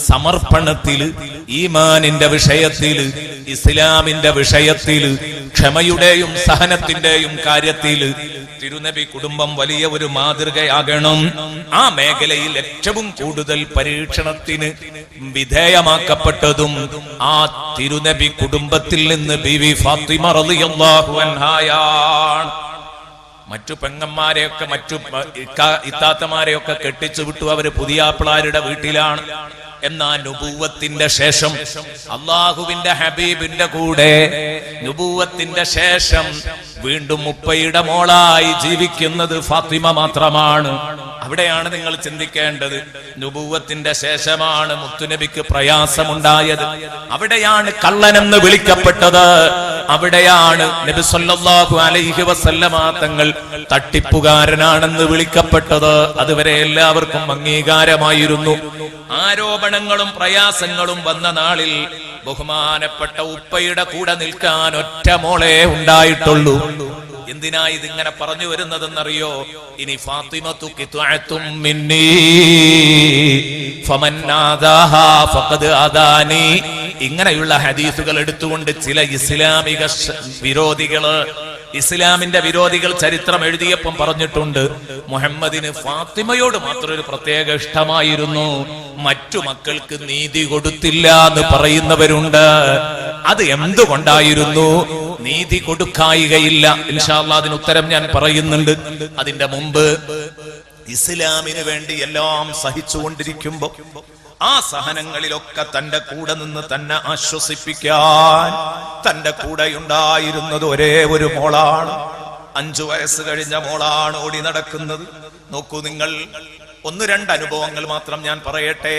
സമർപ്പണത്തില്, ഈമാനിന്റെ വിഷയത്തില്, ഇസ്ലാമിന്റെ വിഷയത്തില്, ക്ഷമയുടെയും സഹനത്തിന്റെയും കാര്യത്തില് തിരുനബി കുടുംബം വലിയ ഒരു മാതൃകയാകണം. ആ മേഖലയിൽ ഏറ്റവും കൂടുതൽ പരീക്ഷണത്തിന് വിധേയമാക്കപ്പെട്ടതും ആ തിരുനബി കുടുംബത്തിൽ നിന്ന് ബീവി ഫാത്തിമ റളിയല്ലാഹു അൻഹായാണ്. മറ്റു പെങ്ങന്മാരെയൊക്കെ മറ്റു ഇത്താത്തമാരെയൊക്കെ കെട്ടിച്ചു വിട്ടു, അവര് പുതിയാപ്പിളാരുടെ വീട്ടിലാണ്. എന്നാ നുബുവത്തിന്റെ ശേഷം അള്ളാഹുവിന്റെ ഹബീബിന്റെ കൂടെ നുബുവത്തിന്റെ ശേഷം വീണ്ടും ഉപ്പയുടെ മോളായി ജീവിക്കുന്നത് ഫാത്തിമ മാത്രമാണ്. അവിടെയാണ് നിങ്ങൾ ചിന്തിക്കേണ്ടത്. നുബുവത്തിന്റെ ശേഷമാണ് മുത്തുനബിക്ക് പ്രയാസമുണ്ടായത്. അവിടെയാണ് കള്ളനെന്ന് വിളിക്കപ്പെട്ടത്. അവിടെയാണ് നബി സല്ലല്ലാഹു അലൈഹി വസല്ലമ തങ്ങൾ തട്ടിപ്പുകാരനാണെന്ന് വിളിക്കപ്പെട്ടത്. അതുവരെ എല്ലാവർക്കും അംഗീകാരമായിരുന്നു. ആരോപണങ്ങളും പ്രയാസങ്ങളും വന്ന നാളിൽ ബഹുമാനപ്പെട്ട ഉപ്പയുടെ കൂടെ നിൽക്കാൻ ഒറ്റ മോളെ ഉണ്ടായിട്ടുള്ളൂ. എന്തിനാ ഇതിങ്ങനെ പറഞ്ഞു വരുന്നതെന്നറിയോ? ഇനി ഫാത്തിമത്തു ഖിത്അത്തും മിന്നീ ഫമൻ നാദാഹാ ഫഖദ് അദാനി, ഇങ്ങനെയുള്ള ഹദീസുകൾ എടുത്തുകൊണ്ട് ചില ഇസ്ലാമിക വിരോധികള്, ഇസ്ലാമിന്റെ വിരോധികൾ ചരിത്രം എഴുതിയപ്പം പറഞ്ഞിട്ടുണ്ട്, മുഹമ്മദിന് ഫാത്തിമയോട് മാത്രം ഒരു പ്രത്യേക ഇഷ്ടമായിരുന്നു, മറ്റു മക്കൾക്ക് നീതി കൊടുത്തില്ല എന്ന് പറയുന്നവരുണ്ട്. അത് എന്തുകൊണ്ടായിരുന്നു? നീതി കൊടുക്കായികയില്ല. ഇൻഷാ അല്ലാഹ് അതിന് ഉത്തരം ഞാൻ പറയുന്നുണ്ട്. അതിന്റെ മുമ്പ് ഇസ്ലാമിന് വേണ്ടി എല്ലാം സഹിച്ചുകൊണ്ടിരിക്കുമ്പോ ആ സഹനങ്ങളിലൊക്കെ തന്റെ കൂടെ നിന്ന് തന്നെ ആശ്വസിപ്പിക്കാൻ തന്റെ കൂടെ ഉണ്ടായിരുന്നത് ഒരേ ഒരു മോളാണ്. 5 വയസ്സ് കഴിഞ്ഞ മോളാണ് ഓടി നടക്കുന്നത്. നോക്കൂ നിങ്ങൾ, 1-2 അനുഭവങ്ങൾ മാത്രം ഞാൻ പറയട്ടെ.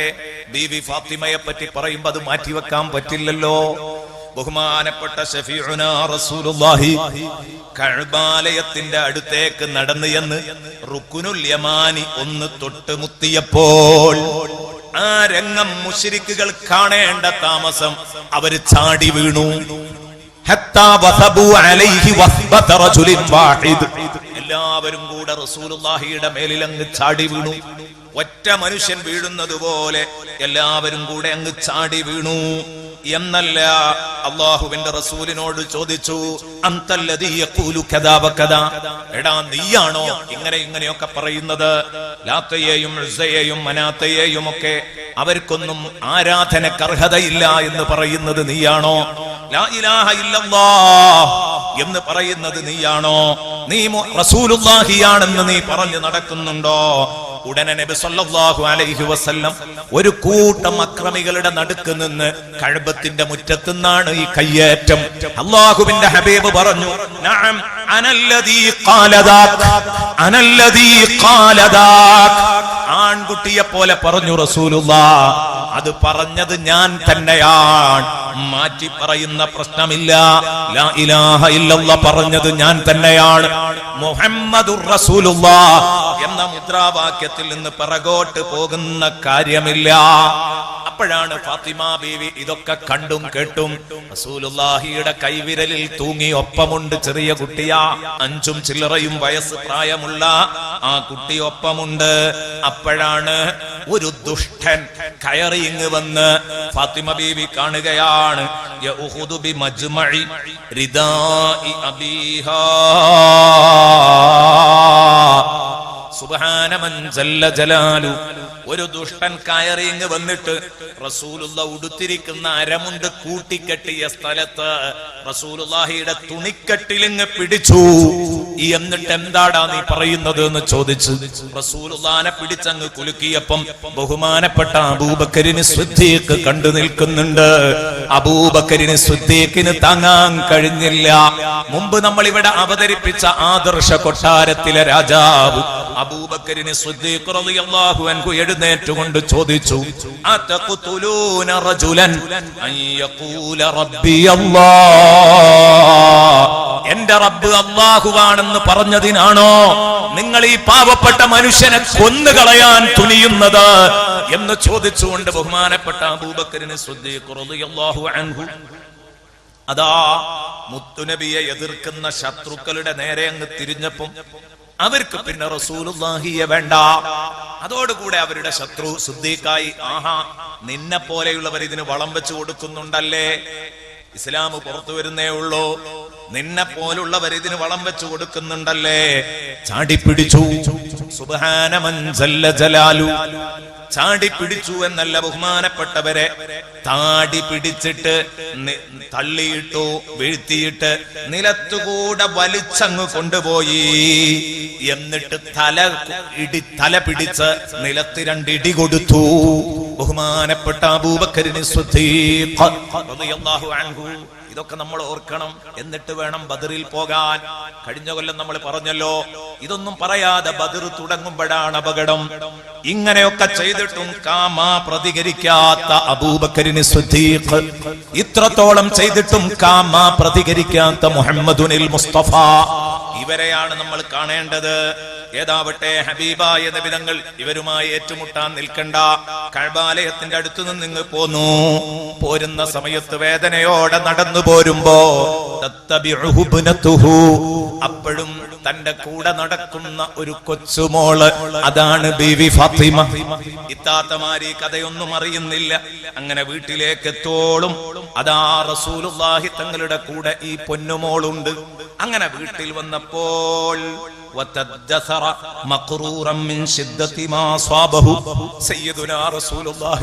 ബീവി ഫാത്തിമയെ പറ്റി പറയുമ്പോ അത് മാറ്റിവെക്കാൻ പറ്റില്ലല്ലോ. ബഹുമാനപ്പെട്ട ശഫീഉനാ റസൂലുള്ളാഹി കഅബാലയത്തിന്റെ അടുത്തേക്ക് നടന്നു എന്ന് റുക്നുൽ യമാനി ഒന്ന് തൊട്ട് മുത്തിയപ്പോൾ ആ രംഗം മുശ്രിക്കുകൾ കാണേണ്ട താമസം അവര് ചാടി വീണു. ഹത്താ വസബു അലൈഹി വസ്ബത റജുലിൻ വാഹിദ്, എല്ലാവരും കൂടെ റസൂലുള്ളാഹിയുടെ മേലിൽ അങ്ങ് ചാടി വീണു. ഒറ്റ മനുഷ്യൻ വീഴുന്നത് പോലെ എല്ലാവരും കൂടെ അങ്ങ് ചാടി വീണു. എന്നല്ല, അല്ലാഹുവിന്റെ റസൂലിനോട് ചോദിച്ചു, അന്തല്ലദീ യഖൂലു കദാ വകദാ, എടാ നീയാണോ ഇങ്ങനെയൊക്കെ പറയുന്നത്? ലാത്തയെയും ഉസ്സയെയും മനാത്തയെയും ഒക്കെ അവർക്കൊന്നും ആരാധനക്ക് അർഹതയില്ല എന്ന് പറയുന്നത് നീയാണോ? ലാ ഇലാഹ ഇല്ലല്ലാഹ് എന്ന് പറയുന്നത് നീയാണോ? നീ റസൂലുള്ളാഹിയാണെന്ന് നീ പറഞ്ഞു നടക്കുന്നുണ്ടോ? ഉടനെ നബി സല്ലല്ലാഹു അലൈഹി വസല്ലം ഒരു കൂട്ടം അക്രമികളുടെ നടുക്ക് നിന്ന് കഅബത്തിന്റെ മുറ്റത്ത് നിന്നാണ് ഈ കയ്യേറ്റം. അല്ലാഹുവിന്റെ ഹബീബ് പറഞ്ഞു, നഅം അനല്ലദീ ഖാലദാക്, അനല്ലദീ ഖാലദാക്. ആൺകുട്ടിയെ പോലെ പറഞ്ഞു റസൂലുള്ളാഹ്, അത് പറഞ്ഞത് ഞാൻ തന്നെയാണ്, മാറ്റി പറയുന്ന പ്രശ്നമില്ല. ലാ ഇലാഹ ഇല്ലല്ലാഹ് പറഞ്ഞത് ഞാൻ തന്നെയാണ്. മുഹമ്മദുർ റസൂലുള്ളാഹ് എന്ന മുദ്രാവാക്യത്തിൽ നിന്ന് പിറകോട്ട് പോകുന്ന കാര്യമില്ല. അപ്പോഴാണ് ഫാത്തിമ ബീവി ഇതൊക്കെ കണ്ടും കേട്ടും റസൂലുള്ളാഹിയുടെ കൈവിരലിൽ തൂങ്ങി ഒപ്പമുണ്ട് ചെറിയ കുട്ടിയാ, 5 ചില്ലറയും വയസ്സ് പ്രായമുള്ള ആ കുട്ടി ഒപ്പമുണ്ട്. അപ്പോഴാണ് ഒരു ദുഷ്ടൻ കയറി ഇങ്ങ് വന്ന് ഫാത്തിമ ബീവി കാണുകയാണ്, യഉഖുദു ബി മജ്മഇ റിദാഇ അബീഹാ സുബ്ഹാന മൻ ജല്ല ജലാലു. ഒരു ദുഷ്ടൻ കയറി ഇങ്ങ് വന്നിട്ട് റസൂലുള്ളാഹി ഉടുത്തിരിക്കുന്ന അരമുണ്ട് കൂട്ടിക്കെട്ടിയ സ്ഥലത്ത് റസൂലുള്ളാഹിയുടെ തുണിക്കെട്ടിലിങ്ങ് പിടിച്ചു. എന്നിട്ട് എന്താടാ നീ പറയുന്നത് എന്ന് ചോദിച്ചു. റസൂലുള്ളാഹിനെ പിടിച്ചങ്ങ് കുലുക്കിയപ്പം ബഹുമാനപ്പെട്ട അബൂബക്കറിന് സിദ്ദീഖ് കണ്ടു നിൽക്കുന്നുണ്ട്. അബൂബക്കറിന് സിദ്ദീഖിന് താങ്ങാൻ കഴിഞ്ഞില്ല. മുമ്പ് നമ്മൾ ഇവിടെ അവതരിപ്പിച്ച ആദർശ കൊട്ടാരത്തിലെ രാജാവ് അബൂബക്കറിന് സിദ്ദീഖ് റളിയല്ലാഹു അൻഹു എഴുന്നേറ്റുകൊണ്ട് ചോദിച്ചു, അതഖ്തുലൂന റജുലൻ അൻ യഖൂല റബ്ബി അല്ലാഹ്, എന്റെ റബ്ബ് അല്ലാഹുവാണെന്ന് പറഞ്ഞതിനാണോ നിങ്ങൾ ഈ പാവപ്പെട്ട മനുഷ്യനെ കൊന്നുകളയാൻ തുനിയുന്നത് എന്ന് ചോദിച്ചുകൊണ്ട് ബഹുമാനപ്പെട്ട അബൂബക്കറിന് സിദ്ദീഖ് റളിയല്ലാഹു അൻഹു അതാ മുത്തുനബിയെ എതിർക്കുന്ന ശത്രുക്കളുടെ നേരെ അങ്ങ് തിരിഞ്ഞപ്പം അവർക്ക് പിന്നെ റസൂലുള്ളാഹിയെ വേണ്ട. അതോടുകൂടെ അവരുടെ ശത്രു സിദ്ദീഖായി, ആഹാ നിന്നെ പോലെയുള്ളവർ ഇതിന് വളം വെച്ച് കൊടുക്കുന്നുണ്ടല്ലേ, ഇസ്ലാം പുറത്തു വരുന്നേ ഉള്ളൂ, നിന്നെ പോലുള്ളവർ ഇതിന് വളം വെച്ച് കൊടുക്കുന്നുണ്ടല്ലേ, ചാടിപ്പിടിച്ചു. സുബ്ഹാന മൻ ജല്ല ജലാലു, ചാടിപ്പിടിച്ചു എന്നല്ല, ബഹുമാനപ്പെട്ടവരെ താടി പിടിച്ചിട്ട് തള്ളിയിട്ടു, വീഴ്ത്തിയിട്ട് നിലത്തുകൂടെ വലിച്ചങ്ങ് കൊണ്ടുപോയി. എന്നിട്ട് തല പിടിച്ച് നിലത്ത് രണ്ടിടി കൊടുത്തു. ബഹുമാനപ്പെട്ട അബൂബക്കറിന് സിദ്ദീഖ് റളിയല്ലാഹു അൻഹു. ഇതൊക്കെ നമ്മൾ ഓർക്കണം. എന്നിട്ട് വേണം ബദറിൽ പോകാൻ. കഴിഞ്ഞ കൊല്ലം നമ്മൾ പറഞ്ഞല്ലോ, ഇതൊന്നും പറയാതെ ബദർ തുടങ്ങുമ്പോഴാണ് അപകടം. ഇങ്ങനെയൊക്കെ ചെയ്തിട്ടും കാമാ പ്രതികരിക്കാത്ത അബൂബക്കറിന് സിദ്ദീഖ്, ഇത്രത്തോളം ചെയ്തിട്ടും കാമാ പ്രതികരിക്കാത്ത മുഹമ്മദുനിൽ മുസ്തഫ, ഇവരെയാണ് നമ്മൾ കാണേണ്ടത്. ഏതാവട്ടെ ഹബീബായ നബി തങ്ങൾ ഇവരുമായി ഏറ്റുമുട്ടാൻ നിൽക്കണ്ട. കഅബാലയത്തിന്റെ അടുത്ത് നിന്ന് ഇങ്ങ് പോന്നു. പോരുന്ന സമയത്ത് വേദനയോടെ നടന്നു പോരുമ്പോ അപ്പോഴും തന്റെ കൂടെ നടക്കുന്ന ഒരു കൊച്ചുമോള്, അതാണ് ബീവി ഫാത്തിമ. ഇത്താത്തമാരി കഥയൊന്നും അറിയുന്നില്ല. അങ്ങനെ വീട്ടിലേക്ക് എത്തോളും അതാ റസൂലുള്ളാഹി തങ്ങളുടെ കൂടെ ഈ പൊന്നുമോളുണ്ട്. അങ്ങനെ വീട്ടിൽ വന്നപ്പോൾ وتدثر مقرورا من شدة ما صابه سيدنا رسول الله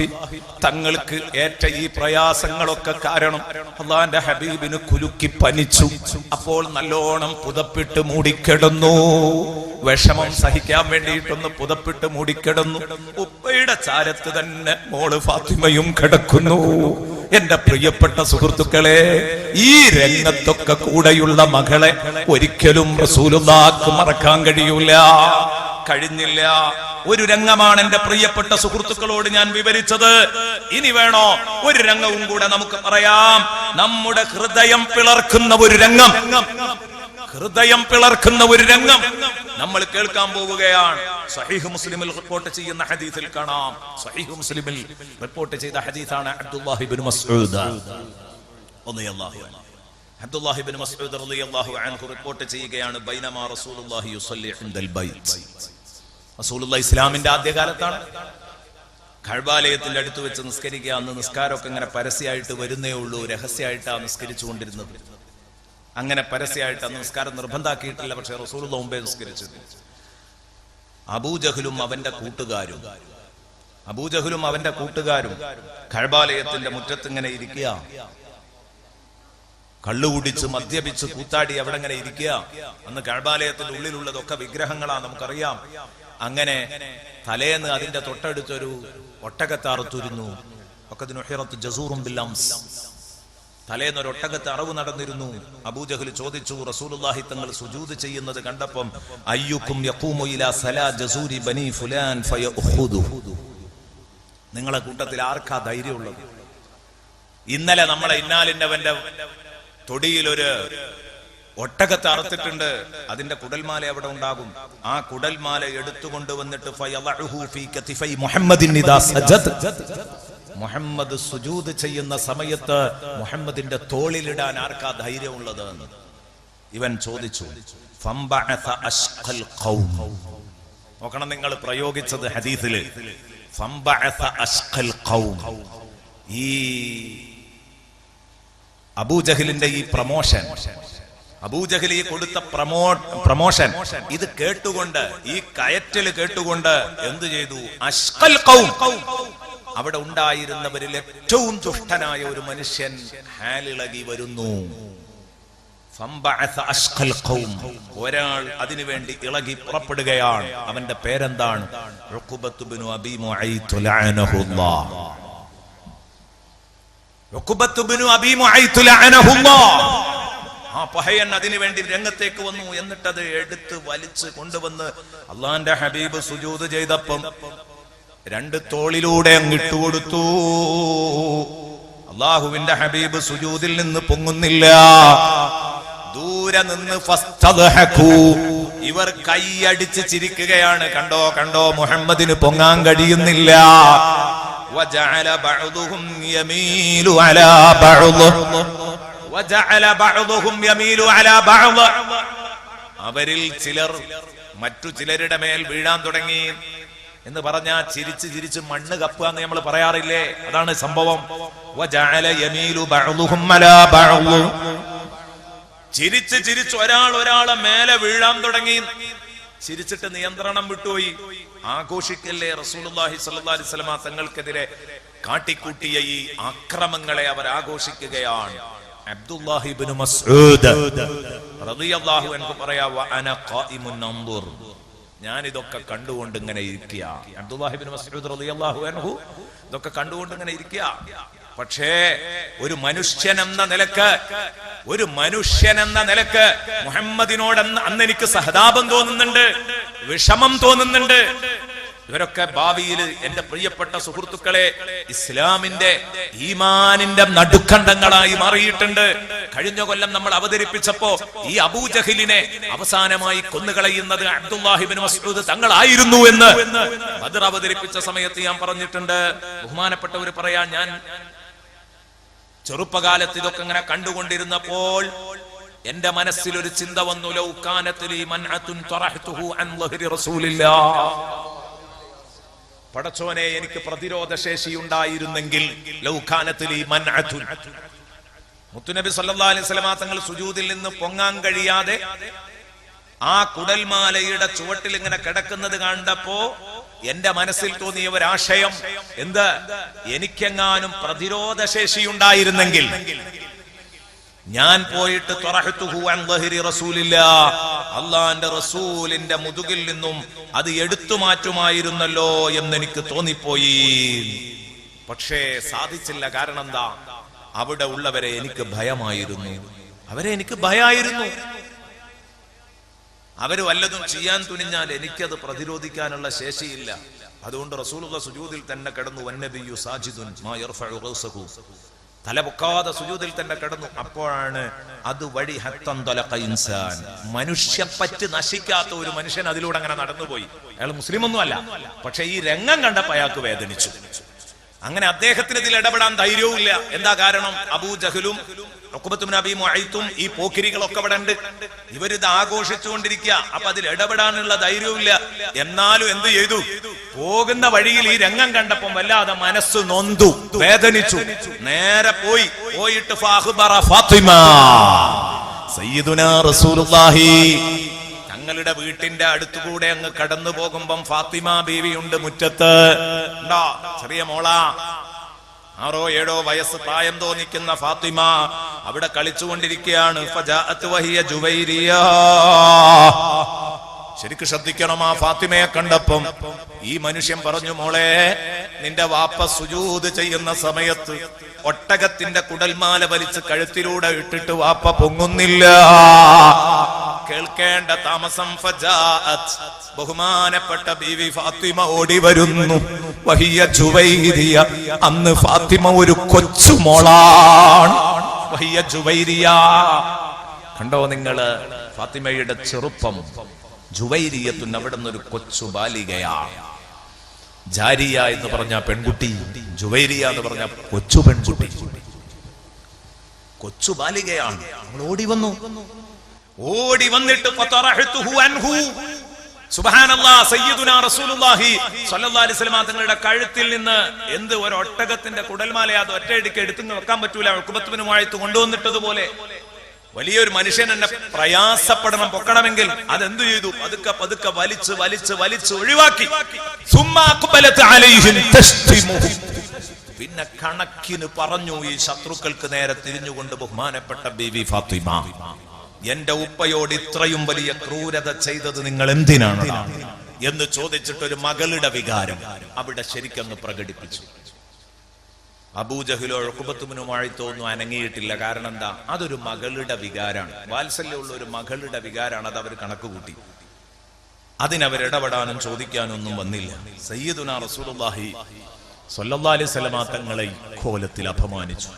തങ്ങൾക്ക് ഏറ്റ ഈ പ്രയാസങ്ങളൊക്കെ കാരണം അല്ലാഹുവിന്റെ ഹബീബിന് കുലുക്കി പനിച്ചു. അപ്പോൾ നല്ലോണം പുതപ്പിട്ട് മൂടിക്കിടന്നു. വിഷമം സഹിക്കാൻ വേണ്ടിയിട്ടൊന്ന് പുതപ്പിട്ട് മൂടിക്കിടന്നു. ഉപ്പയുടെ ചാരത്ത് തന്നെ മോള് ഫാത്തിമയും കിടക്കുന്നു. എന്റെ പ്രിയപ്പെട്ട സുഹൃത്തുക്കളെ, ഈ രംഗത്തൊക്കെ കൂടെയുള്ള മകളെ ഒരിക്കലും റസൂലുള്ളാഹിക്ക് മറക്കാൻ കഴിയൂല, കഴിഞ്ഞില്ല. ഒരു രംഗമാണ് എന്റെ പ്രിയപ്പെട്ട സുഹൃത്തുക്കളോട് ഞാൻ വിവരിച്ചത്. ഇനി വേണോ ഒരു രംഗവും കൂടെ നമുക്ക് പറയാം. നമ്മുടെ ഹൃദയം പിളർക്കുന്ന ഒരു രംഗം, ഹൃദയം പിളർക്കുന്ന ഒരു രംഗം നമ്മൾ കേൾക്കാൻ പോവുകയാണ്. സഹീഹ് മുസ്ലിമിൽ റിപ്പോർട്ട് ചെയ്യുന്ന ഹദീസിൽ കാണാം. സഹീഹ് മുസ്ലിമിൽ റിപ്പോർട്ട് ചെയ്ത ഹദീസാണ് അബ്ദുല്ലാഹി ഇബ്നു മസ്ഊദ് റളിയല്ലാഹു അൻഹു. അബ്ദുല്ലാഹി ഇബ്നു മസ്ഊദ് റളിയല്ലാഹു അൻഹു റിപ്പോർട്ട് ചെയ്യുകയാണ്, ബൈനമാ റസൂലുള്ളാഹി യുസല്ലി ഇൻദൽ ബൈത്ത്. റസൂലുള്ളാഹി ഇസ്ലാമിന്റെ ആദ്യകാലത്താണ്. കഅബാലയത്തിന്റെ അടുത്ത് വെച്ച് നിസ്കരിക്കുക. അന്ന് നിസ്കാരമൊക്കെ ഇങ്ങനെ പരസ്യമായിട്ട് വരുന്നേ ഉള്ളൂ, രഹസ്യമായിട്ടാണ് നിസ്കരിച്ചുകൊണ്ടിരുന്നത്. അങ്ങനെ പരസ്യമായിട്ട് അന്ന് നിസ്കാരം നിർബന്ധാക്കിയിട്ടില്ല. പക്ഷെ റസൂലുള്ളാഹി മുമ്പേ നിസ്കരിച്ചു. അബൂജഹലും അവന്റെ കൂട്ടുകാരും കഅബാലയത്തിന്റെ മുറ്റത്ത് ഇങ്ങനെ ഇരിക്കുക, കള്ളുകുടിച്ച് മദ്യപിച്ച് കൂത്താടി അവിടെ ഇങ്ങനെ ഇരിക്കുക. അന്ന് കഅബാലയത്തിന്റെ ഉള്ളിലുള്ളതൊക്കെ വിഗ്രഹങ്ങളാണ്, നമുക്കറിയാം. അങ്ങനെ തലേന്ന് അതിന്റെ തൊട്ടടുത്തൊരു ഒട്ടകത്തെ അറുത്തിരുന്നു. തലേന്ന് ഒരു ഒട്ടകത്തെ അറവ് നടന്നിരുന്നു. അബൂജഹൽ ചോദിച്ചു, റസൂലുള്ളാഹി തങ്ങൾ സുജൂദ് ചെയ്യുന്നത് കണ്ടപ്പം, അയ്യുക്കും യഖൂമു ഇലാ സലാ ജസൂരി ബനി ഫുലാൻ ഫയഖുദു, നിങ്ങളെ കൂട്ടത്തിൽ ആർക്കാ ധൈര്യമുള്ളത്? ഇന്നലെ നമ്മളെ ഇന്നാലിന്നവന്റെ തൊടിയിൽ ഒരു ഒട്ടകത്തെ അറുത്തിട്ടുണ്ട്, അതിന്റെ കുടൽമാല അവിടെ ഉണ്ടാകും. ആ കുടൽമാല എടുത്തുകൊണ്ട് വന്നിട്ട് ഫയളഉഹു ഫീ കതിഫൈ മുഹമ്മദിൻ ഇദാ സജദ്, മുഹമ്മദ് സുജൂദ് ചെയ്യുന്ന സമയത്ത് മുഹമ്മദിന്റെ തോളിലിടാൻ ആർക്കാ ധൈര്യമുള്ളത് എന്ന് ഇവൻ ചോദിച്ചു. ഫംബഅസ അശ്ഖൽ ഖൗം, നോക്കണം നിങ്ങൾ പ്രയോഗിച്ചത് ഹദീസില്, ഫംബഅസ അശ്ഖൽ ഖൗം. ഈ അബൂജഹലിന്റെ ഈ പ്രമോഷൻ, അബൂജഹൽ ഈ കൊടുത്ത പ്രമോഷൻ ഇത് കേട്ടുകൊണ്ട്, ഈ കയറ്റല് കേട്ടുകൊണ്ട് എന്തു ചെയ്തു? അശ്ഖൽ ഖൗം, അവിടെ ഉണ്ടായിരുന്നവരിൽ ഏറ്റവും ദുഷ്ടനായ ഒരു മനുഷ്യൻ ഹാലിളകി വരുന്നു. ഒരാൾ അതിനുവേണ്ടി ഇളകി പുറപ്പെടുകയാണ്. അവന്റെ പേരെന്താണ്? ഉഖ്ബത്ത് ഇബ്നു അബീ മുഅയ്ത് ലഅനഹുല്ലാഹ്. ഉഖ്ബത്ത് ഇബ്നു അബീ മുഅയ്ത് ലഅനഹുല്ലാഹ്. ആ പഹയൻ അതിനുവേണ്ടി രംഗത്തേക്ക് വന്നു. എന്നിട്ടത് എടുത്ത് വലിച്ച് കൊണ്ടുവന്ന് അള്ളാന്റെ ഹബീബ് സുജൂദ് ചെയ്തപ്പം രണ്ട് തോളിലൂടെ അങ്ങിട്ടുകൊടുത്തു. അള്ളാഹുവിന്റെ ഹബീബ് സുജൂദിൽ നിന്ന് പൊങ്ങുന്നില്ല. ദൂരെ നിന്ന് ഫസ്തദ്ഹകൂ, ഇവർ കൈയടിച്ച് ചിരിക്കുകയാണ്. കണ്ടോ കണ്ടോ, മുഹമ്മദിന് പൊങ്ങാൻ കഴിയുന്നില്ല. വജഅല ബഅദുഹും യമീലു അലാ ബഅദ്, വജഅല ബഅദുഹും യമീലു അലാ ബഅദ്. അവരിൽ ചിലർ മറ്റു ചിലരുടെ മേൽ വീഴാൻ തുടങ്ങി എന്ന് പറഞ്ഞാ ചിരിച്ച് ചിരിച്ച് മണ്ണ് കപ്പുക എന്ന് നമ്മൾ പറയാറില്ലേ, അതാണ് സംഭവം. ചിരിച്ച് ചിരിച്ച് ഒരാളെ മേലെ വീഴാൻ തുടങ്ങി. ചിരിച്ചിട്ട് നിയന്ത്രണം വിട്ടുപോയി. ആഘോഷിക്കല്ലേ റസൂലുള്ളാഹി സ്വല്ലല്ലാഹി അലൈഹി വസല്ലം തങ്ങൾക്കെതിരെ കാട്ടിക്കൂട്ടിയ ഈ ആക്രമങ്ങളെ അവർ ആഘോഷിക്കുകയാണ്. അബ്ദുല്ലാഹി ഇബ്നു മസ്ഊദ് റളിയല്ലാഹു അൻഹു പറയാ, വഅന ഖായിമുൻ അൻദുർ, ഞാൻ ഇതൊക്കെ കണ്ടുകൊണ്ട് ഇങ്ങനെ ഇരിക്കുക. അബ്ദുല്ലാഹി ഇബ്നു മസ്ഊദ് റളിയല്ലാഹു അൻഹു ഇതൊക്കെ കണ്ടുകൊണ്ട് ഇങ്ങനെ ഇരിക്കുക. പക്ഷേ ഒരു മനുഷ്യൻ എന്ന നിലക്ക് മുഹമ്മദിനോട് അന്ന് എനിക്ക് സഹതാപം തോന്നുന്നുണ്ട്, വിഷമം തോന്നുന്നുണ്ട്. ഇവരൊക്കെ ഭാവിയിൽ എന്റെ പ്രിയപ്പെട്ട സുഹൃത്തുക്കളെ ഇസ്ലാമിന്റെ ഈമാനിന്റെ നടുക്കണ്ടങ്ങളായി മാറിയിട്ടുണ്ട്. കഴിഞ്ഞ കൊല്ലം നമ്മൾ അവതരിപ്പിച്ചപ്പോ ഈ അബൂജഹലിനെ അവസാനമായി കൊന്നുകളയുന്നത് അബ്ദുല്ലാഹി ഇബ്നു മസ്ഊദ് തങ്ങളായിരുന്നു എന്ന് ബദർ അവതരിപ്പിച്ച സമയത്ത് ഞാൻ പറഞ്ഞിട്ടുണ്ട്. ബഹുമാനപ്പെട്ടവർ പറയാൻ, ഞാൻ ചെറുപ്പകാലത്ത് ഇതൊക്കെ ഇങ്ങനെ കണ്ടുകൊണ്ടിരുന്നപ്പോൾ എന്റെ മനസ്സിൽ ഒരു ചിന്ത വന്നു, ലൗ കാനത് ലീ മൻഅതുൻ തറഹ്തുഹു അൻ ളഹ്രി റസൂലില്ലാഹ്, പടച്ചോനെ എനിക്ക് പ്രതിരോധ ശേഷി ഉണ്ടായിരുന്നെങ്കിൽ, ലൗ കാനത് ലീ മൻഅതുൻ, മുത്തുനബി സല്ലല്ലാഹു അലൈഹി വസല്ലം തങ്ങൾ സുജൂദിൽ നിന്ന് പൊങ്ങാൻ കഴിയാതെ ആ കുടൽമാലയുടെ ചുവട്ടിൽ ഇങ്ങനെ കിടക്കുന്നത് കണ്ടപ്പോ എന്റെ മനസ്സിൽ തോന്നിയ ഒരാശയം, എന്ത്, എനിക്കെങ്ങാനും പ്രതിരോധ ശേഷി ഉണ്ടായിരുന്നെങ്കിൽ ഞാൻ പോയിട്ട് അള്ളാന്റെ റസൂലിന്റെ മുതുകിൽ നിന്നും അത് എടുത്തു മാറ്റുമായിരുന്നല്ലോ എന്നെനിക്ക് തോന്നിപ്പോയി. പക്ഷേ സാധിച്ചില്ല. കാരണം എന്താ? അവിടെ ഉള്ളവരെ എനിക്ക് ഭയമായിരുന്നു. അവര് വല്ലതും ചെയ്യാൻ തുനിഞ്ഞാൽ എനിക്കത് പ്രതിരോധിക്കാനുള്ള ശേഷിയില്ല. അതുകൊണ്ട് റസൂലുള്ളാഹി സുജൂദിൽ തന്നെ കിടന്നു. വന്നബിയ്യു സാജിദുൻ മാ യർഫഉ റൗസഹു, തല പൊക്കാതെ സുജൂദിൽ തന്നെ കിടന്നു. അപ്പോഴാണ് അതുവഴി ഇൻസാൻ, മനുഷ്യപ്പറ്റ് നശിക്കാത്ത ഒരു മനുഷ്യൻ അതിലൂടെ അങ്ങനെ നടന്നുപോയി. അയാൾ മുസ്ലിം ഒന്നും അല്ല, പക്ഷെ ഈ രംഗം കണ്ടപ്പോൾ അയാൾക്ക് വേദനിച്ചു. അങ്ങനെ അദ്ദേഹത്തിന് ഇതിൽ ഇടപെടാൻ ധൈര്യവും ഇല്ല. എന്താ കാരണം? അബൂജഹലും ഉഖബത്ത് ഇബ്നു അബീ മുഅയ്ത്തും ഈ പോക്കിരികളൊക്കെ അവിടെ ഉണ്ട്. ഇവരിത് ആഘോഷിച്ചുകൊണ്ടിരിക്കുക. അപ്പൊ അതിൽ ഇടപെടാനുള്ള ധൈര്യവും ഇല്ല. എന്നാലും എന്ത് ചെയ്തു? പോകുന്ന വഴിയിൽ ഈ രംഗം കണ്ടപ്പം വല്ലാതെ മനസ്സ് നൊന്തു, വേദനിച്ചു. നേരെ പോയിട്ട് ഫഅഖ്ബറ ഫാത്തിമ, സയ്യിദുനാ റസൂലുള്ളാഹി തങ്ങളുടെ വീട്ടിന്റെ അടുത്തുകൂടെ അങ്ങ് കടന്നു പോകുമ്പം ഫാത്തിമ ബീവിയുണ്ട് മുറ്റത്ത്. ഉണ്ടോ? ചെറിയ മോളാ, 6 or 7 വയസ്സ് പ്രായം തോന്നിക്കുന്ന ഫാത്തിമ അവിടെ കളിച്ചുകൊണ്ടിരിക്കുകയാണ്. ഫജാഅത്ത് വഹിയ ജുവൈരിയ. ശരിക്കും ശ്രദ്ധിക്കണം. ആ ഫാത്തിമയെ കണ്ടപ്പം ഈ മനുഷ്യൻ പറഞ്ഞു, മോളെ, നിന്റെ വാപ്പ സുജൂദ് ചെയ്യുന്ന സമയത്ത് ഒട്ടകത്തിന്റെ കുടൽമാല വലിച്ച് കഴുത്തിലൂടെ ഇട്ടിട്ട് വാപ്പ പൊങ്ങുന്നില്ല. കേൾക്കേണ്ട താമസം. ഫജാഅത്ത്, ബഹുമാനപ്പെട്ട ബീവി ഫാത്തിമ ഓടി വരുന്നു. വഹിയ ജുവൈരിയ, അന്ന് ഫാത്തിമ ഒരു കൊച്ചു മോളാണ്. വഹിയ ജുവൈരിയ. കണ്ടോ നിങ്ങള് ഫാത്തിമയുടെ ചെറുപ്പം. ജുവൈരിയത്തുൻ, അവിടെ നിന്നൊരു കൊച്ചു ബാലികയാണ്. ജാരിയ എന്ന് പറഞ്ഞ പെൺകുട്ടി, ജുവൈരിയ എന്ന് പറഞ്ഞ കൊച്ചു പെൺകുട്ടി, കൊച്ചു ബാലികയാണ്. അവൾ ഓടി വന്നിട്ട് ഫതറഹ്തുഹു അൻഹു. സുബ്ഹാനല്ലാഹ്, സയ്യിദുനാ റസൂലുള്ളാഹി സ്വല്ലല്ലാഹി അലൈഹി വസല്ലം തങ്ങളുടെ കഴുത്തിൽ നിന്ന് എന്ത് ഒരു ഒട്ടകത്തിന്റെ കുടൽമാല അത് ഒറ്റയടിക്ക് എടുത്തു വെക്കാൻ പറ്റൂല. ഉഖബത്ത് ഇബ്നു മുഅയ്ത്ത് കൊണ്ടുവന്നിട്ടതുപോലെ വലിയൊരു മനുഷ്യൻ എന്നെ പ്രയാസപ്പെടണം, പൊക്കണമെങ്കിൽ അതെന്തു ചെയ്തു? പതുക്കെ വലിച്ച് ഒഴിവാക്കി. പിന്നെ കണക്കിന് പറഞ്ഞു ഈ ശത്രുക്കൾക്ക് നേരെ തിരിഞ്ഞുകൊണ്ട് ബഹുമാനപ്പെട്ട ബീവി ഫാത്തിമ, എന്റെ ഉപ്പയോട് ഇത്രയും വലിയ ക്രൂരത ചെയ്തത് നിങ്ങൾ എന്തിനാണ് എന്ന് ചോദിച്ചിട്ടൊരു മകളുടെ വികാരം അവിടെ ശരിക്കങ്ങ് പ്രകടിപ്പിച്ചു. അബൂജഹലോ ഉഖബത്ത് ഇബ്നു മുഅയ്ത്തോ ഒന്നും അനങ്ങിയിട്ടില്ല. കാരണം എന്താ? അതൊരു മകളുടെ വികാരാണ്, വാത്സല്യമുള്ള ഒരു മകളുടെ വികാരാണ്. അത് അവർ കണക്ക് കൂട്ടി. അതിനവരിടപെടാനും ചോദിക്കാനും ഒന്നും വന്നില്ല. സയ്യിദുനാ റസൂലുള്ളാഹി സ്വല്ലല്ലാഹി അലൈഹി വസല്ലം തങ്ങളെ കോലത്തിൽ അപമാനിച്ചു,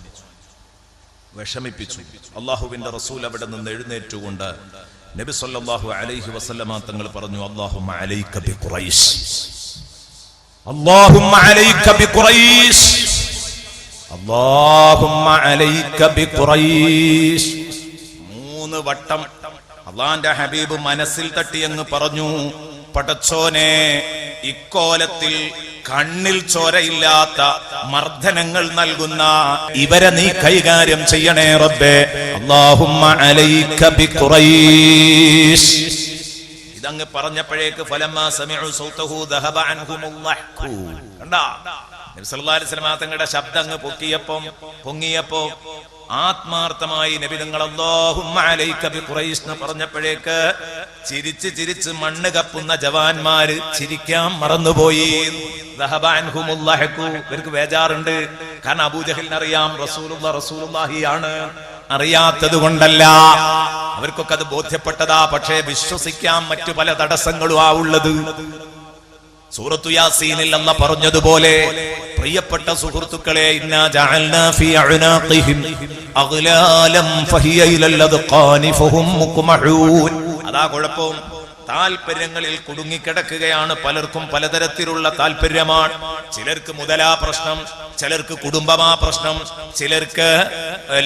വിഷമിപ്പിച്ചു. അല്ലാഹുവിന്റെ റസൂൽ അവിടെ നിന്ന് എഴുന്നേറ്റുകൊണ്ട് നബി സ്വല്ലല്ലാഹു അലൈഹി വസല്ലം തങ്ങൾ പറഞ്ഞു, അല്ലാഹുമ്മ അലൈക ബി ഖുറൈശ്, അല്ലാഹുമ്മ അലൈക ബി ഖുറൈശ്, അല്ലാഹുമ്മ അലൈക ബി ഖുറൈശ്. 3 വട്ടം അള്ളാന്റെ ഹബീബ് മനസ്സിൽ തട്ടിയങ്ങ് പറഞ്ഞു, പടച്ചോനെ, ഇക്കോലത്തിൽ കണ്ണിൽ ചോരയില്ലാത്ത മർദ്ദനങ്ങൾ നൽകുന്ന ഇവരെ നീ കൈകാര്യം ചെയ്യണേ റബ്ബേ. അല്ലാഹുമ്മ അലൈക ബിഖുറൈശ്. ഇതങ്ങ് പറഞ്ഞപ്പോഴേക്ക് ഫലമ്മാ സമിഉ സൗതഹു ദഹബ അൻഹുമുൽ ലഹ്ഖു. കണ്ടാ, നബി സല്ലല്ലാഹു അലൈഹി വസല്ലം തങ്ങളുടെ ശബ്ദം അങ്ങ് പൊങ്ങിയപ്പോ ആത്മാർത്ഥമായി നബി തങ്ങൾ അല്ലാഹുമ്മ അലൈക ബിഖുറൈശ് എന്ന് പറഞ്ഞപ്പോഴേക്ക് ചിരിച്ച് മണ്ണ് കപ്പുന്ന ജവാന്മാര് ചിരിക്കാൻ മറന്നുപോയി. ദഹബ അൻഹുമുൽ ലഹ്ഖു. ഇവർക്ക് ബേജാറുണ്ട്. കാരണം അബൂജഹലിന് അറിയാം റസൂലുള്ളാഹിയാണ്. അറിയാത്തത് കൊണ്ടല്ല, അവർക്കൊക്കെ അത് ബോധ്യപ്പെട്ടതാ. പക്ഷേ വിശ്വസിക്കാൻ മറ്റു പല തടസ്സങ്ങളും ഉള്ളത്. സൂറത്തു യാസീനിൽ അല്ലാഹ് പറഞ്ഞതുപോലെ, പ്രിയപ്പെട്ട സുഹൃത്തുക്കളെ, ഇന്നാ ജഅൽനാ ഫീ അഅനാഖിഹിം അഗ്ലാലം ഫഹിയ ഇലൽ അദ്ഖാനി ഫഹും മുഖ്മഊൻ. അതാ കുഴപ്പം. താല്പര്യങ്ങളിൽ കുടുങ്ങിക്കിടക്കുകയാണ്. പലർക്കും പലതരത്തിലുള്ള താല്പര്യമാണ്. ചിലർക്ക് മുതലാ പ്രശ്നം, ചിലർക്ക് കുടുംബമാ പ്രശ്നം, ചിലർക്ക്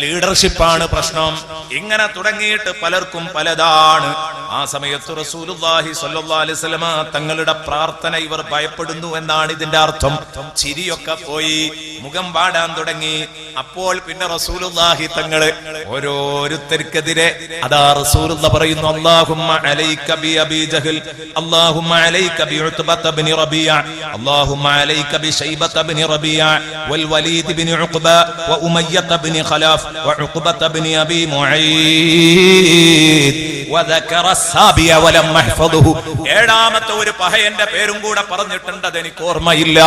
ലീഡർഷിപ്പാണ് പ്രശ്നം. ഇങ്ങനെ തുടങ്ങിയിട്ട് പലർക്കും പലതാണ്. ആ സമയത്ത് റസൂലുള്ളാഹി സ്വല്ലല്ലാഹു അലൈഹി വസല്ലമ തങ്ങളുടെ പ്രാർത്ഥന ഇവർ ഭയപ്പെടുന്നു എന്നാണ് ഇതിന്റെ അർത്ഥം. ചിരിയൊക്കെ പോയി, മുഖം വാടാൻ തുടങ്ങി. അപ്പോൾ പിന്നെ റസൂലുള്ളാഹി തങ്ങള് ഓരോരുത്തർക്കെതിരെ അതാ റസൂലുള്ളാഹി പറയുന്നു, അല്ലാഹുമ്മ അലൈക ബി അബീ ജഹൽ, അല്ലാഹുമ്മ അലൈക ബി ഉത്ബത ഇബ്നു റബീഅ, അല്ലാഹുമ്മ അലൈക ബി ശൈബത ഇബ്നു റബീഅ വൽ വലീദ് ഇബ്നു ഉഖബ വ ഉമയ്യത ഇബ്നു ഖലാഫ് വ ഉഖബത ഇബ്നു അബീ മുഈദ് വദക്കറ സാബിയ വലം മഹ്ഫദുഹു. ഏഴാമത്തെ ഒരു പഹയന്റെ പേരും കൂടെ പറഞ്ഞിട്ടുണ്ട്, അതെനിക്ക് ഓർമ്മയില്ല.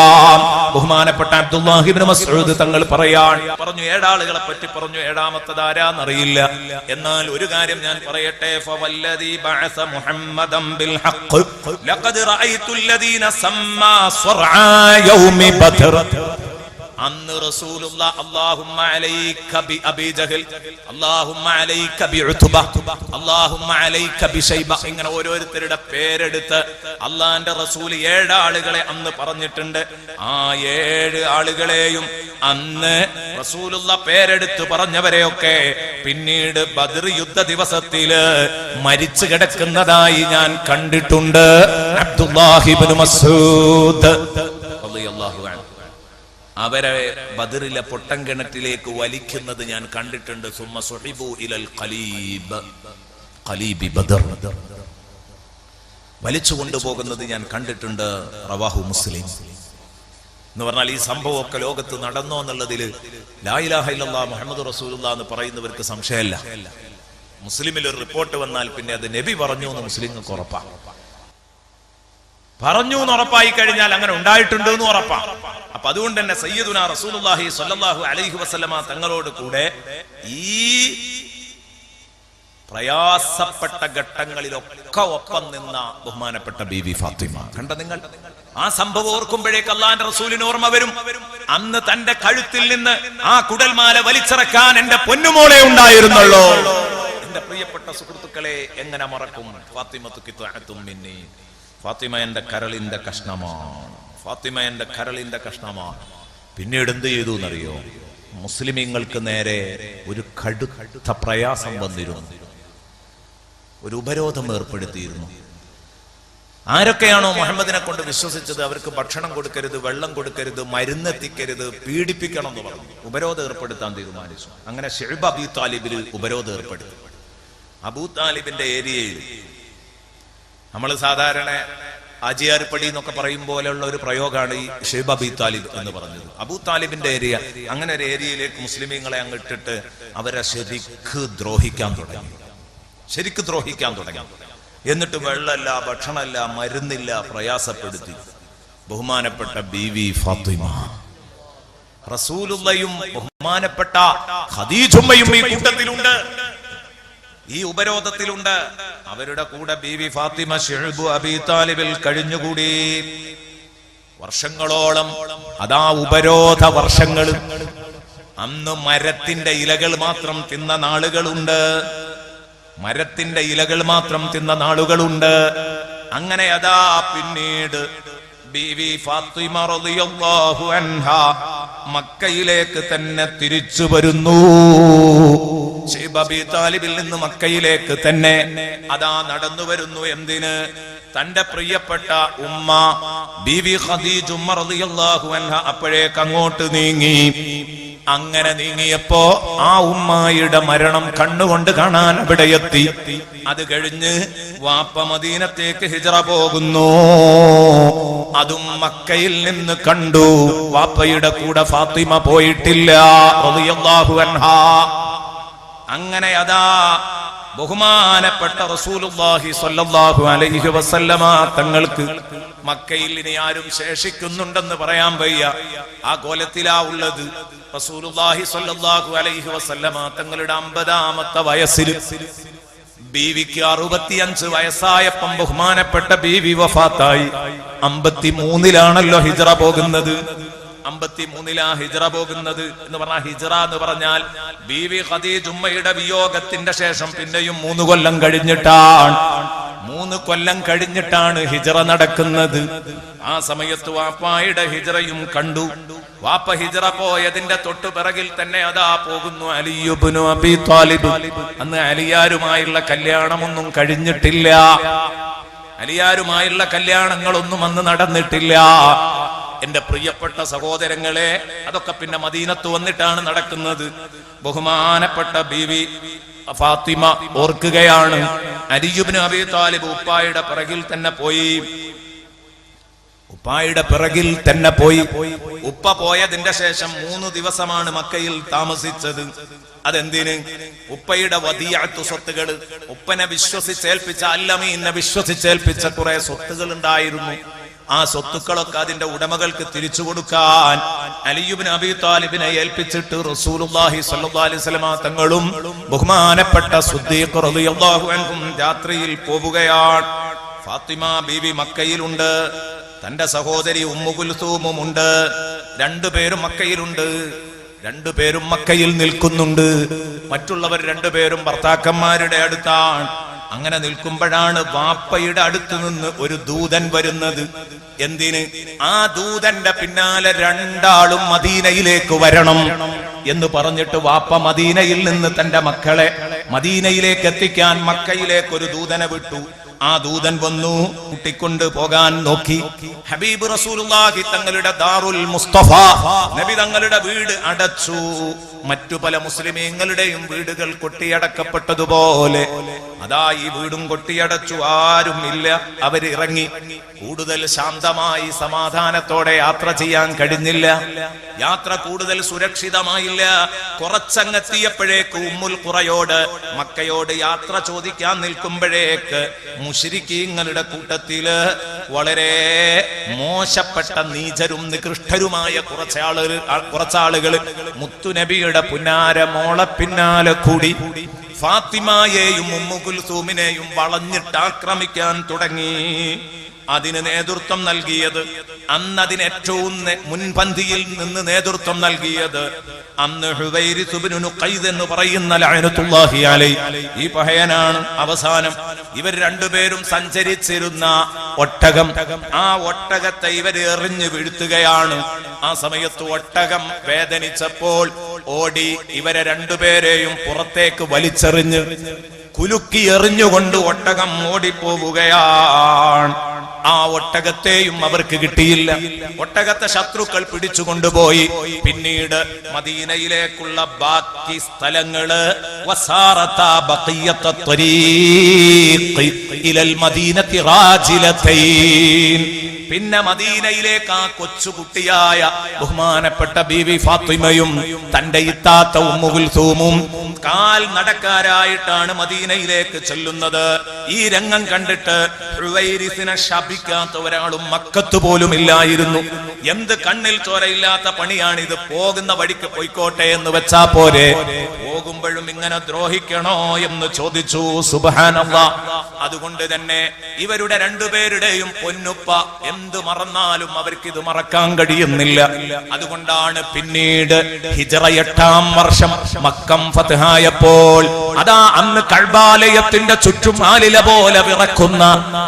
ബഹുമാനപ്പെട്ട അബ്ദുല്ലാഹി ഇബ്നു മസ്ഊദ് തങ്ങൾ പറഞ്ഞു, ഏഴാളുകളെ പറ്റി പറഞ്ഞു. ഏഴാമത്തത് ആരാന്നറിയില്ല. എന്നാൽ ഒരു കാര്യം ഞാൻ പറയട്ടെ, ഫവല്ലദീ ബഅസ മുഹമ്മദൻ ബിൽ ഹഖ് ലഖദ് റഅയ്തു അല്ലദീന സമ്മാ സ്വർആ യൗമി ബദർ. അന്ന് റസൂലുള്ളാഹി അല്ലാഹുമ്മ അലൈക ബി അബീ ജഹൽ, അല്ലാഹുമ്മ അലൈക ബി ഉത്ബ, അല്ലാഹുമ്മ അലൈക ബി ശൈബ, ഇങ്ങനെ ഓരോരുത്തരുടെ പേരെടുത്ത് അല്ലാഹുവിന്റെ റസൂൽ 7 ആളുകളെ അന്ന് പറഞ്ഞിട്ടുണ്ട്. ആ 7 ആളുകളെയും അന്ന് റസൂലുള്ളാഹി പേരെടുത്ത് പറഞ്ഞവരെയൊക്കെ പിന്നീട് ബദർ യുദ്ധ ദിവസത്തില് മരിച്ചു കിടക്കുന്നതായി ഞാൻ കണ്ടിട്ടുണ്ട്. അബ്ദുല്ലാഹി ഇബ്നു മസ്ഊദ് റളിയല്ലാഹു അൻഹു അവരെ ബദറിലെ പൊട്ടൻകിണറ്റിലേക്ക് വലിക്കുന്നത് ഞാൻ കണ്ടിട്ടുണ്ട്. സുമ്മ സുഹിബു ഇലൽ ഖലീബി ബദർ, വലിച്ചു കൊണ്ടുപോകുന്നത് ഞാൻ കണ്ടിട്ടുണ്ട്. റവാഹു മുസ്ലിം എന്ന് പറഞ്ഞാൽ ഈ സംഭവമൊക്കെ ലോകത്ത് നടന്നോ എന്നുള്ളതിൽ ലാ ഇലാഹ ഇല്ലല്ലാഹ് മുഹമ്മദ് റസൂലുള്ളാഹ് എന്ന് പറയുന്നവർക്ക് സംശയമല്ല. മുസ്ലിമിൽ ഒരു റിപ്പോർട്ട് വന്നാൽ പിന്നെ അത് നബി പറഞ്ഞു എന്ന് മുസ്ലിങ്ങൾക്ക് ഉറപ്പാണ്. പറഞ്ഞു എന്ന് ഉറപ്പായി കഴിഞ്ഞാൽ അങ്ങനെ ഉണ്ടായിട്ടുണ്ട് എന്ന് ഉറപ്പാണ്. അപ്പൊ അതുകൊണ്ട് തന്നെ സയ്യിദുനാ റസൂലുള്ളാഹി സ്വല്ലല്ലാഹു അലൈഹി വസല്ലമ തങ്ങളോട് കൂടെ ഈ പ്രയാസപ്പെട്ട ഘട്ടങ്ങളിലൊക്കെ ഒപ്പം നിന്ന ബഹുമാനപ്പെട്ട ബീവി ഫാത്തിമ. കണ്ട നിങ്ങൾ, ആ സംഭവം ഓർക്കുമ്പോഴേക്ക് അല്ലാഹുവിന്റെ റസൂലിന് ഓർമ്മ വരും. അന്ന് തന്റെ കഴുത്തിൽ നിന്ന് ആ കുടൽമാല വലിച്ചിറക്കാൻ എന്റെ പൊന്നുമോളെ ഉണ്ടായിരുന്നുള്ളൂ. എന്റെ പ്രിയപ്പെട്ട സുഹൃത്തുക്കളെ, എങ്ങനെ മറക്കും? ഫാത്തിമത്തു ഖിത്അത്തും മിന്നി, ഫാത്തിമ എന്റെ കരളിന്റെ കഷ്ണമാണ്, ഫാത്തിമ എന്റെ കരളിന്റെ കഷ്ണമാണ്. പിന്നീട് എന്ത് ചെയ്തു എന്നറിയോ? മുസ്ലിമീങ്ങൾക്ക് നേരെ ഒരു കടുത്ത പ്രയാസം വന്നിരുന്നു, ഒരു ഉപരോധം ഏർപ്പെടുത്തിയിരുന്നു. ആരൊക്കെയാണോ മുഹമ്മദിനെ കൊണ്ട് വിശ്വസിച്ചത് അവർക്ക് ഭക്ഷണം കൊടുക്കരുത്, വെള്ളം കൊടുക്കരുത്, മരുന്നെത്തിക്കരുത്, പീഡിപ്പിക്കണം എന്ന് പറഞ്ഞു ഉപരോധം ഏർപ്പെടുത്താൻ തീരുമാനിച്ചു. അങ്ങനെ ശുഐബ് അബീ താലിബിൽ ഉപരോധം ഏർപ്പെടുത്തി. അബൂ താലിബിന്റെ ഏരിയയിൽ നമ്മൾ സാധാരണ ആജിയാർപ്പടി എന്നൊക്കെ പറയും പോലെയുള്ള ഒരു പ്രയോഗമാണ് ഈ ശുഐബ് അബീ താലിബ് എന്ന് പറഞ്ഞത്. അബൂ താലിബിന്റെ ഏരിയ, അങ്ങനെ ഒരു ഏരിയയിലേക്ക് മുസ്ലിമീങ്ങളെ അങ്ങിട്ടിട്ട് അവരെ ശരിക്ക് ദ്രോഹിക്കാൻ തുടങ്ങി. എന്നിട്ട് വെള്ളമില്ല, ഭക്ഷണമില്ല, മരുന്നില്ല, പ്രയാസപ്പെടുത്തി. ബഹുമാനപ്പെട്ട ബീവി ഫാത്തിമ റസൂലുള്ളയും ബഹുമാനപ്പെട്ട ഖദീജുമ്മയും ഈ കൂട്ടത്തിലുണ്ട്, ഈ ഉപരോധത്തിലുണ്ട്. അവരുടെ കൂടെ ബീവി ഫാത്തിമ ശുഐബ് അബീ താലിബിൽ കഴിഞ്ഞുകൂടി വർഷങ്ങളോളം. അതാ ഉപരോധ വർഷങ്ങൾ. അന്ന് മരത്തിന്റെ ഇലകൾ മാത്രം തിന്ന നാളുകളുണ്ട്, മരത്തിന്റെ ഇലകൾ മാത്രം തിന്ന നാളുകളുണ്ട്. അങ്ങനെ അതാ പിന്നീട് ബീവി ഫാത്തിമ റളിയല്ലാഹു അൻഹാ മക്കയിലേക്ക് തന്നെ തിരിച്ചു വരുന്നു. ശൈബ അബീ താലിബിൽ നിന്ന് മക്കയിലേക്ക് തന്നെ അതാ നടന്നു വരുന്നു. എന്തിന്? തന്റെ പ്രിയപ്പെട്ട ഉമ്മ ബീവി ഖദീജ റളിയല്ലാഹു അൻഹ അപ്പോഴേക്ക് അങ്ങോട്ട് നീങ്ങി. അങ്ങനെ നീങ്ങിയപ്പോ ആ ഉമ്മായുടെ മരണം കണ്ണുകൊണ്ട് കാണാൻ അവിടെ എത്തി. അത് കഴിഞ്ഞ് വാപ്പ മദീനത്തേക്ക് ഹിജ്റ പോകുന്നു. അതും മക്കയിൽ നിന്ന് കണ്ടു. വാപ്പയുടെ കൂടെ ഫാത്തിമ പോയിട്ടില്ല റളിയല്ലാഹു അൻഹാ. അങ്ങനെ അതാ ബഹുമാനപ്പെട്ട റസൂലുള്ളാഹി സ്വല്ലല്ലാഹു അലൈഹി വസല്ലമ തങ്ങൾക്ക് മക്കയിൽ ഇനി ആരും ശേഷിക്കുന്നുണ്ടെന്ന് പറയാൻ വയ്യ. ആ കോലത്തിലാ ഉള്ളത്. റസൂലുള്ളാഹി സ്വല്ലല്ലാഹു അലൈഹി വസല്ലമ തങ്ങളുടെ 50-ാമത്തെ വയസ്സിൽ ബീവിക്ക് 65 വയസ്സായപ്പം ബഹുമാനപ്പെട്ട ബീവി വഫാത്തായി. 53-ലാണല്ലോ ഹിജ്റ പോകുന്നത്. 53-ലാ ഹിജ്റ പോകുന്നത് എന്ന് പറഞ്ഞാൽ, ഹിജ്റ എന്ന് പറഞ്ഞാൽ ബീവി ഖദീജ ഉമ്മയുടെ വിയോഗത്തിന്റെ ശേഷം പിന്നെയും 3 കൊല്ലം കഴിഞ്ഞിട്ടാണ്. 3 കൊല്ലം കഴിഞ്ഞിട്ടാണ് ഹിജ്റ നടക്കുന്നത്. ആ സമയത്ത് വാപ്പായുടെ ഹിജ്റയും കണ്ടു. വാപ്പ ഹിജ്റ പോയതിന്റെ തൊട്ടു പിറകിൽ തന്നെ അതാ പോകുന്നു അലി ഇബ്നു അബീ ത്വാലിബ്. അന്ന് അലിയാരുമായുള്ള കല്യാണമൊന്നും കഴിഞ്ഞിട്ടില്ല. അലിയാരുമായുള്ള കല്യാണങ്ങളൊന്നും അന്ന് നടന്നിട്ടില്ല. എന്റെ പ്രിയപ്പെട്ട സഹോദരങ്ങളെ, അതൊക്കെ പിന്നെ മദീനത്ത് വന്നിട്ടാണ് നടക്കുന്നത്. ബഹുമാനപ്പെട്ട ബീവി ഫാത്തിമ ഓർക്കുകയാണ്, അലി ഇബ്നു അബീ ത്വാലിബ് ഉപ്പായുടെ പിറകിൽ തന്നെ പോയി. ഉപ്പായുടെ പിറകിൽ തന്നെ പോയി. ഉപ്പ പോയതിന്റെ ശേഷം 3 ദിവസമാണ് മക്കയിൽ താമസിച്ചത്. അതെന്തിന്? ഉപ്പയുടെ വദിയഅത്ത് സ്വത്തുകൾ, ഉപ്പനെ വിശ്വസിച്ചേൽപ്പിച്ച, അല്ലമീനെ വിശ്വസിച്ചേൽപ്പിച്ച കുറെ സ്വത്തുകൾ ഉണ്ടായിരുന്നു. ആ സ്വത്തുക്കളൊക്കെ അതിന്റെ ഉടമകൾക്ക് തിരിച്ചു കൊടുക്കാൻ അലി ഇബ്നു അബീ ത്വാലിബിനെ ഏൽപ്പിച്ചിട്ട് റസൂലുള്ളാഹി സ്വല്ലല്ലാഹു അലൈഹി വസല്ലമ തങ്ങളും ബഹുമാനപ്പെട്ട സിദ്ദീഖ് റളിയല്ലാഹു അൻഹും രാത്രിയിൽ പോവുകയാണ്. ഫാത്തിമ ബീവി മക്കയിലുണ്ട്. തന്റെ സഹോദരി ഉമ്മു കുൽസൂമും ഉണ്ട്. 2 പേരും മക്കയിലുണ്ട്. 2 പേരും മക്കയിൽ നിൽക്കുന്നുണ്ട്. മറ്റുള്ളവർ 2 പേരും ഭർത്താക്കന്മാരുടെ അടുത്താണ്. അങ്ങനെ നിൽക്കുമ്പോഴാണ് വാപ്പയുടെ അടുത്ത് നിന്ന് ഒരു ദൂതൻ വരുന്നത്. എന്തിന്? ആ ദൂതന്റെ പിന്നാലെ 2 ആളും മദീനയിലേക്ക് വരണം എന്ന് പറഞ്ഞിട്ട് വാപ്പ മദീനയിൽ നിന്ന് തന്റെ മക്കളെ മദീനയിലേക്ക് എത്തിക്കാൻ മക്കയിലേക്ക് ഒരു ദൂതനെ വിട്ടു. ആ ദൂതൻ വന്നു, കൂട്ടിക്കൊണ്ട് പോകാൻ നോക്കി. ഹബീബ് റസൂലുള്ളാഹി തങ്ങളുടെ ദാറുൽ മുസ്തഫ നബി തങ്ങളുടെ വീട് അടച്ചു. മറ്റു പല മുസ്ലിമീങ്ങളുടെയും വീടുകൾ കൊട്ടിയടക്കപ്പെട്ടതുപോലെ അതാ ഈ വീടും കൊട്ടിയടച്ചു. ആരും ഇല്ല. അവരിറങ്ങി. കൂടുതൽ ശാന്തമായി സമാധാനത്തോടെ യാത്ര ചെയ്യാൻ കഴിഞ്ഞില്ല. യാത്ര കൂടുതൽ സുരക്ഷിതമായില്ല. കുറച്ചങ്ങെത്തിയപ്പോഴേക്ക് ഉമ്മുൽ ഖുറയോട്, മക്കയോട് യാത്ര ചോദിക്കാൻ നിൽക്കുമ്പോഴേക്ക് മുശ്രിക്കീങ്ങളുടെ കൂട്ടത്തില് വളരെ മോശപ്പെട്ട നീചരും നികൃഷ്ടരുമായ കുറച്ചാളുകൾ മുത്തുനബിയുടെ പുന്നാര മോളെ പിന്നാലെ കൂടി ഫാത്തിമയെയും ഉമ്മു കുൽസൂമിനെയും വളഞ്ഞിട്ട് ആക്രമിക്കാൻ തുടങ്ങി. അതിന് നേതൃത്വം നൽകിയത്, അന്നതിന് ഏറ്റവും മുൻപന്തിയിൽ നിന്ന് നേതൃത്വം നൽകിയത് അന്ന് ഹുവൈരിസ് ഇബ്നു നുഖൈദ് എന്ന് പറയുന്ന ലഅനത്തുല്ലാഹി അലൈഹി ഈ പഹയനാണ്. അവസാനം ഇവർ 2 പേരും സഞ്ചരിച്ചിരുന്ന ഒട്ടകം, ആ ഒട്ടകത്തെ ഇവർ എറിഞ്ഞു വീഴ്ത്തുകയാണ്. ആ സമയത്ത് ഒട്ടകം വേദനിച്ചപ്പോൾ ഓടി ഇവരെ 2 പേരെയും പുറത്തേക്ക് വലിച്ചെറിഞ്ഞ് കുലുക്കി എറിഞ്ഞുകൊണ്ട് ഒട്ടകം ഓടിപ്പോവുകയാണ്. ആ ഒട്ടകത്തെയും അവർക്ക് കിട്ടിയില്ല. ഒട്ടകത്തെ ശത്രുക്കൾ പിടിച്ചുകൊണ്ടുപോയി. പിന്നീട് മദീനയിലേക്കുള്ള ബാക്കി സ്ഥലങ്ങള് വസാറത ബഖിയത ത്വരീഖ് ഇലൽ മദീനത്തി റാജിലതൈൻ. പിന്നെ മദീനയിലേക്ക് ആ കൊച്ചുകുട്ടിയായ ബഹുമാനപ്പെട്ട ബീവി ഫാത്തിമയും തന്റെ ഇത്താത്ത ഉമ്മു കുൽസൂമും കാൽ നടക്കാരായിട്ടാണ് മദീനയിലേക്ക് ചെല്ലുന്നത്. ഈ രംഗം കണ്ടിട്ട് ഹുവൈരിസിനെ ശപിക്കാത്ത ഒരാളും മക്കത്ത് പോലും ഇല്ലായിരുന്നു. എന്ത് കണ്ണിൽ ചോരയില്ലാത്ത പണിയാണിത്? പോകുന്ന വഴിക്ക് പോയിക്കോട്ടെ എന്ന് വെച്ചാ പോരെ, പോകുമ്പോഴും ഇങ്ങനെ ദ്രോഹിക്കണോ എന്ന് ചോദിച്ചു. സുബ്ഹാനല്ലാഹ്. അതുകൊണ്ട് തന്നെ ഇവരുടെ 2 പേരുടെയും പൊന്നുപ്പ എന്ത് മറന്നാലും അവർക്ക് ഇത് മറക്കാൻ കഴിയുന്നില്ല. അതുകൊണ്ടാണ് പിന്നീട് ഹിജ്റ 8-ാം വർഷം മക്കം ഫത്ഹായപ്പോൾ അതാ അന്ന് കഅബാലയത്തിന്റെ ചുറ്റും ആലില പോലെ വിറക്കുന്ന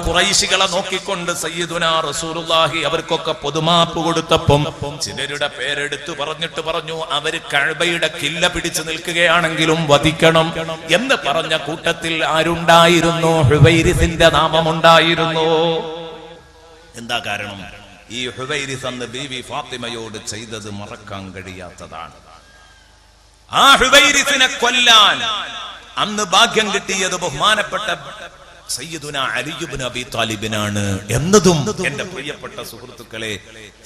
ഖുറൈശികളെ നോക്കിക്കൊണ്ട് സയ്യിദുനാ റസൂലുള്ളാഹി അവർക്കൊക്കെ പൊതുമാപ്പ് കൊടുത്തപ്പം ചിലരുടെ പേരെടുത്ത് പറഞ്ഞിട്ട് പറഞ്ഞു, അവര് കഅബയുടെ കില്ല പിടിച്ചു നിൽക്കുകയാണെങ്കിലും വധിക്കണം എന്ന് പറഞ്ഞ കൂട്ടത്തിൽ ആരുണ്ടായിരുന്നു? ഹുവൈരിസിന്റെ നാമമുണ്ടായിരുന്നു. എന്താ കാരണം? ഈ ഹുവൈരിസ് അന്ന് ബീവി ഫാത്തിമയോട് ചെയ്തത് മറക്കാൻ കഴിയാത്തതാണ്. ആ ഹുവൈരിസിനെ കൊല്ലാൻ അന്ന് ഭാഗ്യം കിട്ടിയത് ബഹുമാനപ്പെട്ട സയ്യിദുനാ അലി ഇബ്നു അബീ താലിബിനാണ് എന്നതും എന്റെ പ്രിയപ്പെട്ട സുഹൃത്തുക്കളെ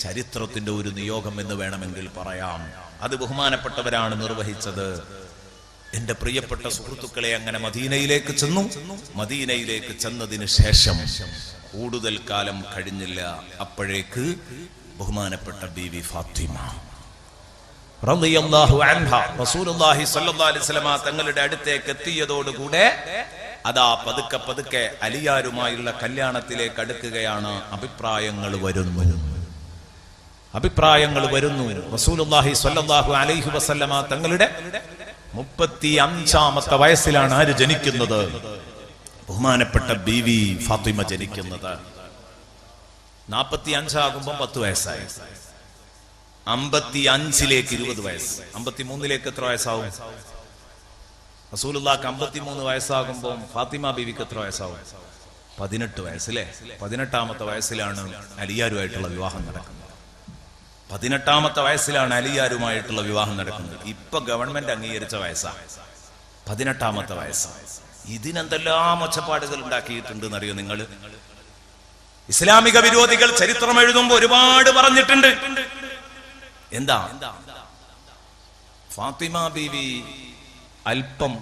ചരിത്രത്തിന്റെ ഒരു നിയോഗം എന്ന് വേണമെങ്കിൽ പറയാം. അത് ബഹുമാനപ്പെട്ടവരാണ് നിർവഹിച്ചത്. എന്റെ പ്രിയപ്പെട്ട സുഹൃത്തുക്കളെ, അങ്ങനെ മദീനയിലേക്ക് ചെന്നു. മദീനയിലേക്ക് ചെന്നതിന് ശേഷം കൂടുതൽ കാലം കഴിഞ്ഞില്ല, അപ്പോഴേക്ക് ബഹുമാനപ്പെട്ട ബീവി ഫാത്തിമ റളിയല്ലാഹു അൻഹ റസൂലുള്ളാഹി സ്വല്ലല്ലാഹു അലൈഹി വസല്ലമ തങ്ങളുടെ അടുത്തേക്ക് എത്തിയതോടുകൂടെ അതാ പതുക്കെ പതുക്കെ അലിയാരുമായുള്ള കല്യാണത്തിലേക്ക് അടുക്കുകയാണ്. അഭിപ്രായങ്ങൾ വരുന്നു. റസൂലുള്ളാഹി സ്വല്ലല്ലാഹു അലൈഹി വസല്ലമ തങ്ങളുടെ 35ാമത്തെ വയസ്സിലാണ് ആര് ജനിക്കുന്നത്? ബഹുമാനപ്പെട്ട ബീവി ഫാത്തിമ ജനിക്കുന്നത്. 45 ആകുമ്പോൾ 10 വയസ്സായി. 55ലേക്ക് 20 വയസ്സ്. 53ലേക്ക് എത്ര വയസ്സാവും? റസൂലുള്ളാഹിക്ക് 53 വയസ്സാകുമ്പോൾ ഫാത്തിമ ബീവിക്ക് എത്ര വയസ്സാവും? 18 വയസ്സല്ലേ? 18ാമത്തെ വയസ്സിലാണ് അലിയാരുമായിട്ടുള്ള വിവാഹം നടക്കുന്നത്. 18ാമത്തെ വയസ്സിലാണ് അലിയാരുമായിട്ടുള്ള വിവാഹം നടക്കുന്നത്. ഇപ്പൊ ഗവൺമെന്റ് അംഗീകരിച്ച വയസ്സാ 18ാമത്തെ വയസ്സ്. ഇതിനെന്തെല്ലാം ഒച്ചപ്പാടുകൾ ഉണ്ടാക്കിയിട്ടുണ്ട് എന്നറിയോ നിങ്ങൾ? ഇസ്ലാമിക വിരോധികൾ ചരിത്രം എഴുതുമ്പോൾ ഒരുപാട് പറഞ്ഞിട്ടുണ്ട്. എന്താ? ഫാത്തിമ ബീവി അല്പം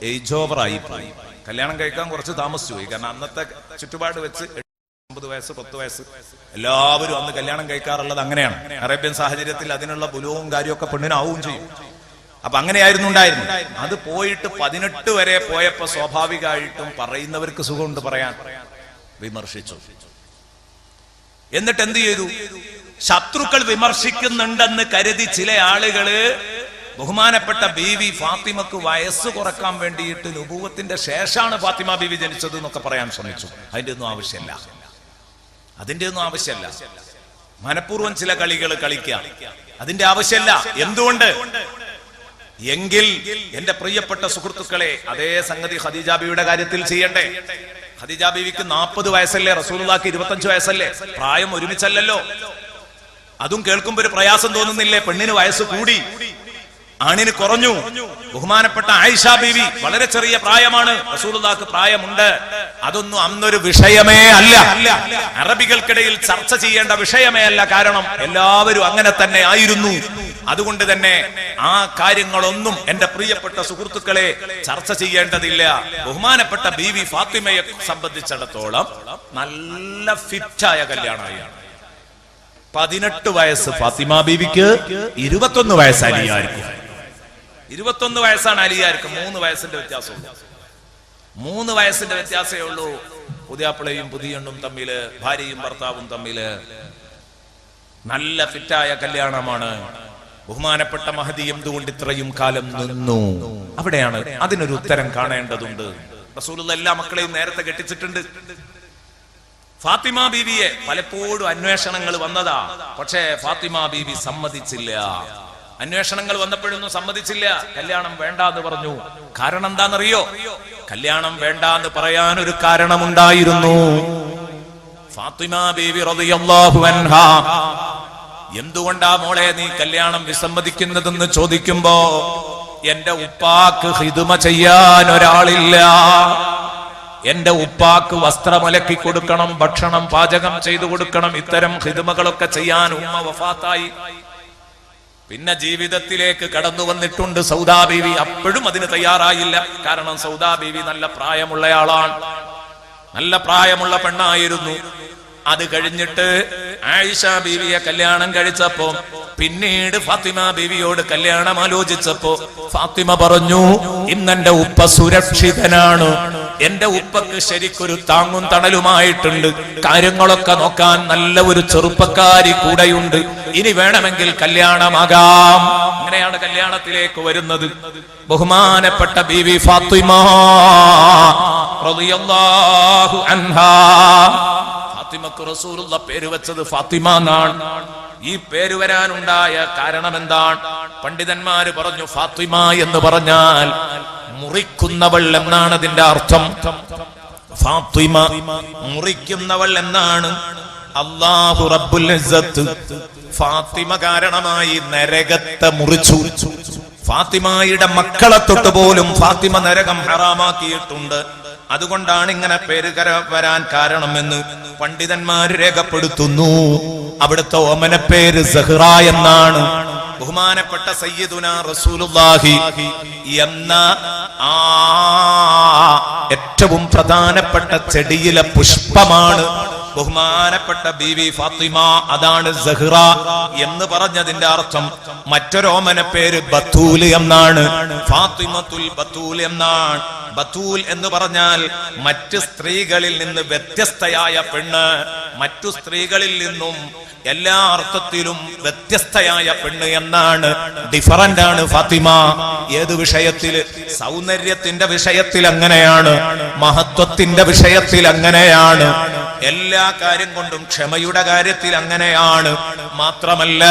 ഏജ് ഓവർ ആയി പോയി. കല്യാണം കഴിക്കാൻ കുറച്ച് താമസിച്ചു പോയി. കാരണം അന്നത്തെ ചുറ്റുപാട് വെച്ച് 9 വയസ്സ് 10 വയസ്സ് എല്ലാവരും അന്ന് കല്യാണം കഴിക്കാറുള്ളത് അങ്ങനെയാണ്. അറേബ്യൻ സാഹചര്യത്തിൽ അതിനുള്ള ബുലുവും കാര്യമൊക്കെ പെണ്ണിനാവും ചെയ്യും. അപ്പൊ അങ്ങനെയായിരുന്നു ഉണ്ടായിരുന്നു. അത് പോയിട്ട് 18 വരെ പോയപ്പോ സ്വാഭാവികമായിട്ടും പറയുന്നവർക്ക് സുഖമുണ്ട് പറയാൻ, വിമർശിച്ചു. എന്നിട്ട് എന്ത് ചെയ്തു? ശത്രുക്കൾ വിമർശിക്കുന്നുണ്ടെന്ന് കരുതി ചില ആളുകള് ബഹുമാനപ്പെട്ട ബീവി ഫാത്തിമക്ക് വയസ്സ് കുറക്കാൻ വേണ്ടിയിട്ട് നുബുവത്തിന്റെ ശേഷമാണ് ഫാത്തിമ ബീവി ജനിച്ചത് എന്നൊക്കെ പറയാൻ ശ്രമിച്ചു. അതിന്റെ ഒന്നും ആവശ്യമല്ല. മനഃപൂർവ്വം ചില കളികൾ കളിക്കാം, അതിന്റെ ആവശ്യമല്ല. എന്തുകൊണ്ട്? എങ്കിൽ എന്റെ പ്രിയപ്പെട്ട സുഹൃത്തുക്കളെ, അതേ സംഗതി ഖദീജ ബീവിയുടെ കാര്യത്തിൽ ചെയ്യണ്ടേ? ഖദീജ ബീവിക്ക് 40 വയസ്സല്ലേ? റസൂലുള്ളാഹിക്ക് 25 വയസ്സല്ലേ? പ്രായം ഒരുമിച്ചല്ലല്ലോ. അതും കേൾക്കുമ്പോ ഒരു പ്രയാസം തോന്നുന്നില്ലേ? പെണ്ണിന് വയസ്സ് കൂടി, ആണിന് കുറഞ്ഞു. ബഹുമാനപ്പെട്ട ആയിഷ ബീവി വളരെ ചെറിയ പ്രായമാണ്, റസൂലുള്ളാഹിക്ക് പ്രായമുണ്ട്. അതൊന്നും അന്നൊരു വിഷയമേ അല്ല, അറബികൾക്കിടയിൽ ചർച്ച ചെയ്യേണ്ട വിഷയമേ അല്ല. കാരണം എല്ലാവരും അങ്ങനെ തന്നെ ആയിരുന്നു. അതുകൊണ്ട് തന്നെ ആ കാര്യങ്ങളൊന്നും എന്റെ പ്രിയപ്പെട്ട സുഹൃത്തുക്കളെ ചർച്ച ചെയ്യേണ്ടതില്ല. ബഹുമാനപ്പെട്ട ബീവി ഫാത്തിമയെ സംബന്ധിച്ചിടത്തോളം നല്ല ഫിറ്റായ കല്യാണമാണ്. 18 വയസ്സ് ഫാത്തിമ ബീവിക്ക്, 21 വയസ്സ് അലിയാർക്ക്. 21 വയസ്സാണ് അലിയാർക്ക്. 3 വയസ്സിന്റെ വ്യത്യാസമുള്ളൂ. 3 വയസ്സിന്റെ വ്യത്യാസമേ ഉള്ളൂ. പുതിയാപ്പിളയും പുതിയണ്ണും തമ്മില്, ഭാര്യയും ഭർത്താവും തമ്മില് നല്ല ഫിറ്റായ കല്യാണമാണ്. ബഹുമാനപ്പെട്ട മഹദി എന്തുകൊണ്ട് ഇത്രയും കാലം നിന്നു? അവിടെയാണ് അതിനൊരു ഉത്തരം കാണേണ്ടതുണ്ട്. റസൂലുള്ളാഹി എല്ലാ മക്കളെയും നേരത്തെ കെട്ടിച്ചിട്ടുണ്ട്. ഫാത്തിമ ബീവിയെ പലപ്പോഴും അന്വേഷണങ്ങൾ വന്നതാ, പക്ഷേ ഫാത്തിമ ബീവി സമ്മതിച്ചില്ല. അന്വേഷണങ്ങൾ വന്നപ്പോഴൊന്നും സമ്മതിച്ചില്ല. കല്യാണം വേണ്ടാന്ന് പറഞ്ഞു. കാരണം എന്താണെന്നറിയോ? കല്യാണം വേണ്ടാന്ന് പറയാൻ ഒരു കാരണമുണ്ടായിരുന്നു. ഫാത്തിമ ബീവി റളിയല്ലാഹു അൻഹാ എന്തുകൊണ്ടാ മോളെ നീ കല്യാണം വിസമ്മതിക്കുന്നതെന്ന് ചോദിക്കുമ്പോ, എന്റെ ഉപ്പാക്ക് ഖിദ്മ ചെയ്യാൻ ഒരാളില്ല. എന്റെ ഉപ്പാക്ക് വസ്ത്രമലക്കി കൊടുക്കണം, ഭക്ഷണം പാചകം ചെയ്തു കൊടുക്കണം, ഇത്തരം ഖിദ്മകളൊക്കെ ചെയ്യാൻ ഉമ്മ വഫാത്തായി. പിന്നെ ജീവിതത്തിലേക്ക് കടന്നു വന്നിട്ടുണ്ട് സൗദാ ബീവി. അപ്പോഴും അതിന് തയ്യാറായില്ല. കാരണം സൗദാ ബീവി നല്ല പ്രായമുള്ളയാളാണ്, നല്ല പ്രായമുള്ള പെണ്ണായിരുന്നു. അത് കഴിഞ്ഞിട്ട് ആയിഷ ബീവിയെ കല്യാണം കഴിച്ചപ്പോ പിന്നീട് ഫാത്തിമ ബീവിയോട് കല്യാണം ആലോചിച്ചപ്പോ ഫാത്തിമ പറഞ്ഞു, ഇന്നെന്റെ ഉപ്പ സുരക്ഷിതനാണ്, എന്റെ ഉപ്പക്ക് ശരിക്കൊരു താങ്ങും തണലുമായിട്ടുണ്ട്, കാര്യങ്ങളൊക്കെ നോക്കാൻ നല്ല ഒരു ചെറുപ്പക്കാരി കൂടെയുണ്ട്, ഇനി വേണമെങ്കിൽ കല്യാണമാകാം. അങ്ങനെയാണ് കല്യാണത്തിലേക്ക് വരുന്നത്. ബഹുമാനപ്പെട്ട ബീവി ഫാത്തിമ റളിയല്ലാഹു അൻഹാ. ഫാത്തിമക്ക് റസൂലുള്ള പേര് വെച്ചത് ഫാത്തിമ എന്നാണ്. ഈ പേര് വരാനുണ്ടായ കാരണം എന്താണ്? പണ്ഡിതന്മാര് പറഞ്ഞു, ഫാത്തിമ എന്ന് പറഞ്ഞാൽ മുറിക്കുന്നവൾ എന്നാണ് അതിന്റെ അർത്ഥം. ഫാത്തിമ മുറിക്കുന്നവൾ എന്നാണ്. അല്ലാഹു റബ്ബുൽ ഇസ്സത്ത് ഫാത്തിമ കാരണമായി നരകത്തെ മുറിച്ചു. ഫാത്തിമയുടെ മക്കളെ തൊട്ട് പോലും ഫാത്തിമ നരകം ഹറാമാക്കിയിട്ടുണ്ട്. അതുകൊണ്ടാണ് ഇങ്ങനെ പേര് വരാൻ കാരണമെന്ന് പണ്ഡിതന്മാര് രേഖപ്പെടുത്തുന്നു. അവിടുത്തെ ഓമന പേര് സഹ്റ എന്നാണ്. ബഹുമാനപ്പെട്ട സയ്യിദുനാ റസൂലുള്ളാഹി എന്ന ഏറ്റവും പ്രധാനപ്പെട്ട ചെടിയിലെ പുഷ്പമാണ് ബഹുമാനപ്പെട്ട ബീവി ഫാത്തിമ. അതാണ് സഹ്റ എന്ന് പറഞ്ഞതിന്റെ അർത്ഥം. മറ്റൊരോമന പേര് ബത്തൂൽ എന്നാണ്. ഫാത്തിമത്തുൽ ബത്തൂൽ എന്നാണ്. ബത്തൂൽ എന്ന് പറഞ്ഞാൽ മറ്റു സ്ത്രീകളിൽ നിന്ന് വ്യത്യസ്തയായ പെണ്ണ്, മറ്റു സ്ത്രീകളിൽ നിന്നും എല്ലാ അർത്ഥത്തിലും വ്യത്യസ്തയായ പെണ്ണ് എന്നാണ്. ഡിഫറന്റ് ആണ് ഫാത്തിമ. ഏത് വിഷയത്തിൽ? സൗന്ദര്യത്തിന്റെ വിഷയത്തിൽ അങ്ങനെയാണ്, മഹത്വത്തിന്റെ വിഷയത്തിൽ അങ്ങനെയാണ്, എല്ലാ കാര്യം കൊണ്ടും ക്ഷമയുടെ കാര്യത്തിൽ അങ്ങനെയാണ്. മാത്രമല്ല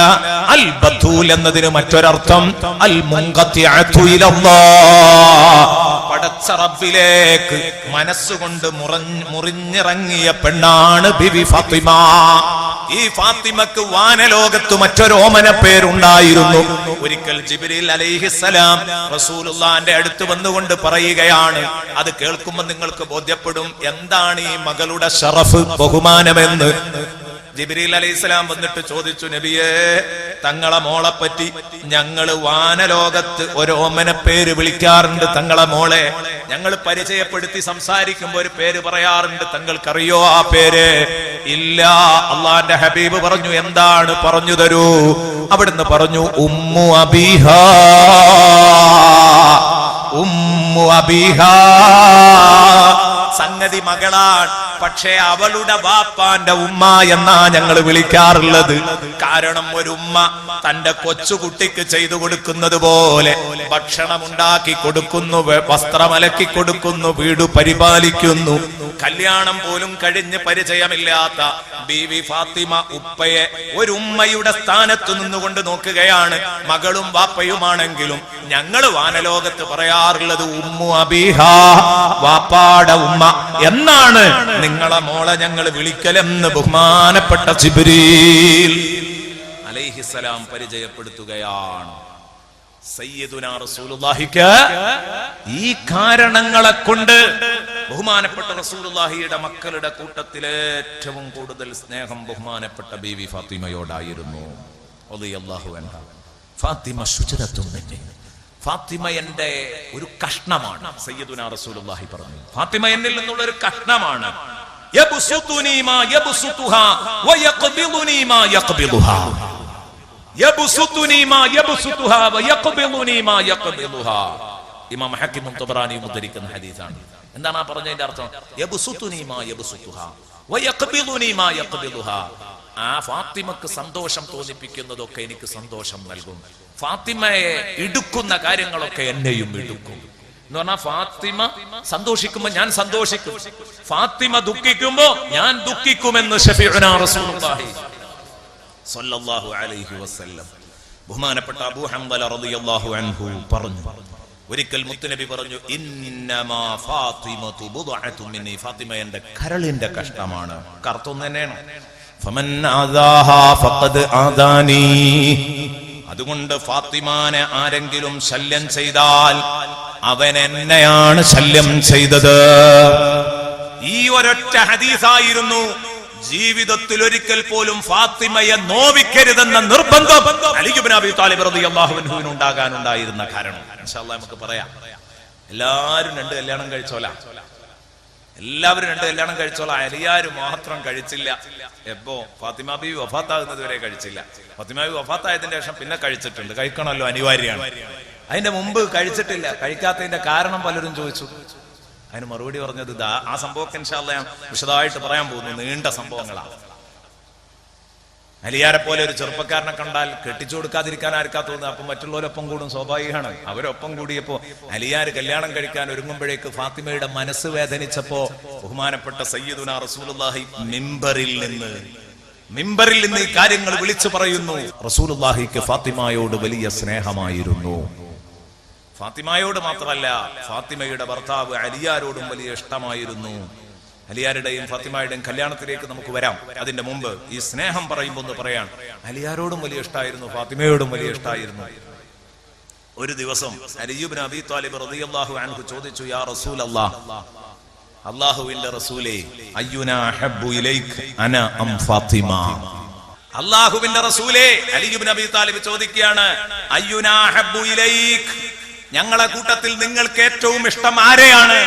അൽ ബത്തൂൽ എന്നതിന് മറ്റൊരർത്ഥം അൽ മുൻഖത്തിഅതു ഇലല്ലാഹ്, പടച്ച റബ്ബിലേക്ക് മനസ്സുകൊണ്ട് മുറിഞ്ഞിറങ്ങിയ പെണ്ണാണ് ബിബി ഫാത്തിമ. ഈ ഫാത്തിമക്ക് വാനലോകത്ത് മറ്റൊരു ഓമന പേരുണ്ടായിരുന്നു. ഒരിക്കൽ ജിബ്രീൽ അലൈഹിസ്സലാം റസൂലുള്ളാഹിന്റെ അടുത്ത് വന്നുകൊണ്ട് പറയുകയാണ്, അത് കേൾക്കുമ്പോൾ നിങ്ങൾക്ക് ബോധ്യപ്പെടും എന്താണ് ഈ മകളുടെ ഷറഫ്, ബഹുമാനമെന്ന്. ജിബ്രീൽ അലൈഹിസ്സലാം വന്നിട്ട് ചോദിച്ചു, നബിയേ, തങ്ങളെ മോളെ പറ്റി ഞങ്ങള് വാനലോകത്ത് ഒരു ഓമന പേര് വിളിക്കാറുണ്ട്, തങ്ങളെ മോളെ ഞങ്ങൾ പരിചയപ്പെടുത്തി സംസാരിക്കുമ്പോ ഒരു പേര് പറയാറുണ്ട്, തങ്ങൾക്കറിയോ ആ പേര്? ഇല്ല. അള്ളാന്റെ ഹബീബ് പറഞ്ഞു, എന്താണ്, പറഞ്ഞു തരൂ. അവിടുന്ന് പറഞ്ഞു, ഉമ്മു അബീഹാ, ഉമ്മു അബീഹാ. സംഗതി മകളാണ്, പക്ഷേ അവളുടെ വാപ്പാന്റെ ഉമ്മ എന്നാ ഞങ്ങൾ വിളിക്കാറുള്ളത്. കാരണം ഒരു ഉമ്മ തന്റെ കൊച്ചുകുട്ടിക്ക് ചെയ്തു കൊടുക്കുന്നത് പോലെ ഭക്ഷണം ഉണ്ടാക്കി കൊടുക്കുന്നു, വസ്ത്രമലക്കി കൊടുക്കുന്നു, വീട് പരിപാലിക്കുന്നു. കല്യാണം പോലും കഴിഞ്ഞ് പരിചയമില്ലാത്ത ബീവി ഫാത്തിമ ഉപ്പയെ ഒരു ഉമ്മയുടെ സ്ഥാനത്ത് നിന്നുകൊണ്ട് നോക്കുകയാണ്. മകളും വാപ്പയുമാണെങ്കിലും ഞങ്ങൾ വാനലോകത്ത് പറയാറുള്ളത് ഉമ്മു അബീഹാ, വാപ്പാടെ ഉമ്മ എന്നാണ് നിങ്ങളെ മോളെ ഞങ്ങൾ വിളിക്കലെന്ന് ബഹുമാനപ്പെട്ട ജിബ്രീൽ അലൈഹിസ്സലാം പരിചയപ്പെടുത്തുകയാണ്. സയ്യിദുനാ റസൂലുള്ളാഹിക്ക് ഈ കാരണങ്ങളെ കൊണ്ട് ബഹുമാനപ്പെട്ട റസൂലുള്ളാഹിയുടെ മക്കളുടെ കൂട്ടത്തിൽ ഏറ്റവും കൂടുതൽ സ്നേഹം ബഹുമാനപ്പെട്ട ബീവി ഫാത്തിമയോടായിരുന്നു. റളിയല്ലാഹു അൻഹ. ഫാത്തിമ ശുചിരത്തും തന്നെ, ഫാത്തിമ എന്റെ ഒരു കഷ്ണമാണ്. സയ്യിദുനാ റസൂലുള്ളാഹി പറഞ്ഞു, ഫാത്തിമ എന്നിൽ നിന്നുള്ള ഒരു കഷ്ണമാണ്. യബ്സുതുനി മാ യബ്സുതുഹാ വയഖ്ബിലുനി മാ യഖ്ബിലുഹാ, യബ്സുതുനി മാ യബ്സുതുഹാ വയഖ്ബിലുനി മാ യഖ്ബിലുഹാ. ഇമാം ഹക്കീമും തബറാനിയും ഉദ്ധരിക്കുന്ന ഹദീസാണ്. എന്താണ് ആ പറഞ്ഞതിന്റെ അർത്ഥം? യബ്സുതുനി മാ യബ്സുതുഹാ വയഖ്ബിലുനി മാ യഖ്ബിലുഹാ. ആ ഫാത്തിമക്ക് സന്തോഷം തോന്നിപ്പിക്കുന്നതൊക്കെ എനിക്ക് സന്തോഷം നൽകും. ഫാത്തിമയെ ഇടുക്കുന്ന കാര്യങ്ങളൊക്കെ എന്നെയും ഇടുക്കും എന്ന് പറഞ്ഞാൽ, ഫാത്തിമ സന്തോഷിക്കുമ്പോ ഞാൻ സന്തോഷിക്കും, ഫാത്തിമ ദുഃഖിക്കുമ്പോ ഞാൻ ദുഃഖിക്കുമെന്ന് ശഫീഉനാ റസൂലുള്ളാഹി സ്വല്ലല്ലാഹു അലൈഹി വസല്ലം ബഹുമാനപ്പെട്ട അബൂ ഹംദല റളിയല്ലാഹു അൻഹു പറഞ്ഞു. ഒരിക്കൽ മുത്തുനബി പറഞ്ഞു, ഇന്നമാ ഫാത്തിമതു ബുദ്അതു മിന്നി, ഫാത്തിമ എന്റെ കരളിന്റെ കഷ്ണമാണ്. കറുത്തൊന്നു തന്നെയാണ്. ഫമൻ ആദാഹാ ഫഖദ് ആദാനി. അതുകൊണ്ട് ഫാത്തിമാനെ ആരെങ്കിലും ശല്യം ചെയ്താൽ അവൻ എന്നെയാണ് ശല്യം ചെയ്തത്. ഈ ഒരൊറ്റ ഹദീസായിരുന്നു ജീവിതത്തിൽ ഒരിക്കൽ പോലും ഫാത്തിമയെ നോവിക്കരുതെന്ന നിർബന്ധം അലി ഇബ്നു അബീ ത്വാലിബ് റളിയല്ലാഹു അൻഹുവിന് ഉണ്ടാകാനുണ്ടായിരുന്ന കാരണം. ഇൻഷാ അല്ലാഹ് നമുക്ക് പറയാം. എല്ലാരും രണ്ട് കല്യാണം കഴിച്ചോല, എല്ലാവരും 2 കല്യാണം കഴിച്ചോളാം, അലിയാർ മാത്രം കഴിച്ചില്ല. എപ്പോ? ഫാത്തിമ ബീവി വഫാത്താകുന്നത് വരെ കഴിച്ചില്ല. ഫാത്തിമ ബീവി വഫാത്തായതിന്റെ ശേഷം പിന്നെ കഴിച്ചിട്ടുണ്ട്, കഴിക്കണമല്ലോ, അനിവാര്യമാണ്. അതിന്റെ മുമ്പ് കഴിച്ചിട്ടില്ല. കഴിക്കാത്തതിന്റെ കാരണം പലരും ചോദിച്ചു. അതിന് മറുപടി പറഞ്ഞത് ആ സംഭവമൊക്കെ ഇൻഷാ അല്ലാഹ് ഞാൻ വിശദമായിട്ട് പറയാൻ പോകുന്നു. നീണ്ട സംഭവങ്ങളാണ്. അലിയാരെ പോലെ ഒരു ചെറുപ്പക്കാരനെ കണ്ടാൽ കെട്ടിച്ചു കൊടുക്കാതിരിക്കാൻ ആർക്കാ തോന്നുക? അപ്പം മറ്റുള്ളവരൊപ്പം കൂടും, സ്വാഭാവികമാണ്. അവരൊപ്പം കൂടിയപ്പോ അലിയാർ കല്യാണം കഴിക്കാൻ ഒരുങ്ങുമ്പോഴേക്ക് ഫാത്തിമയുടെ മനസ്സ് വേദനിച്ചപ്പോ ബഹുമാനപ്പെട്ട സയ്യിദുനാ റസൂലുള്ളാഹി മിമ്പറിൽ നിന്ന് ഈ കാര്യങ്ങൾ വിളിച്ചു പറയുന്നു. റസൂലുള്ളാഹിക്ക് ഫാത്തിമയോട് വലിയ സ്നേഹമായിരുന്നു. ഫാത്തിമയോട് മാത്രമല്ല, ഫാത്തിമയുടെ ഭർത്താവ് അലിയാരോടും വലിയ ഇഷ്ടമായിരുന്നു. അലിയാരുടെയും ഫാത്തിമയുടെയും കല്യാണത്തിലേക്ക് നമുക്ക് വരാം. അതിന്റെ മുമ്പ് ഈ സ്നേഹം പറയുമ്പോൾ ഒന്ന് പറയാൻ, അലിയാരോടും വലിയ ഇഷ്ടമായിരുന്നു, ഫാത്തിമയോടും വലിയ ഇഷ്ടമായിരുന്നു. ഒരു ദിവസം അലി ഇബ്നു അബീ ത്വാലിബ് റളിയല്ലാഹു അൻഹു ചോദിച്ചു, യാ റസൂലല്ലാഹ്, അല്ലാഹുവിന്റെ റസൂലേ, അയ്യുനാ അഹബ്ബു ഇലൈക അന അം ഫാത്തിമ? അല്ലാഹുവിന്റെ റസൂലേ, അലി ഇബ്നു അബീ ത്വാലിബ് ചോദിക്കുകയാണ്, അയ്യുനാ അഹബ്ബു ഇലൈക, ഞങ്ങളെ കൂട്ടത്തിൽ നിങ്ങൾക്ക് ഏറ്റവും ഇഷ്ടം ആരെയാണ്?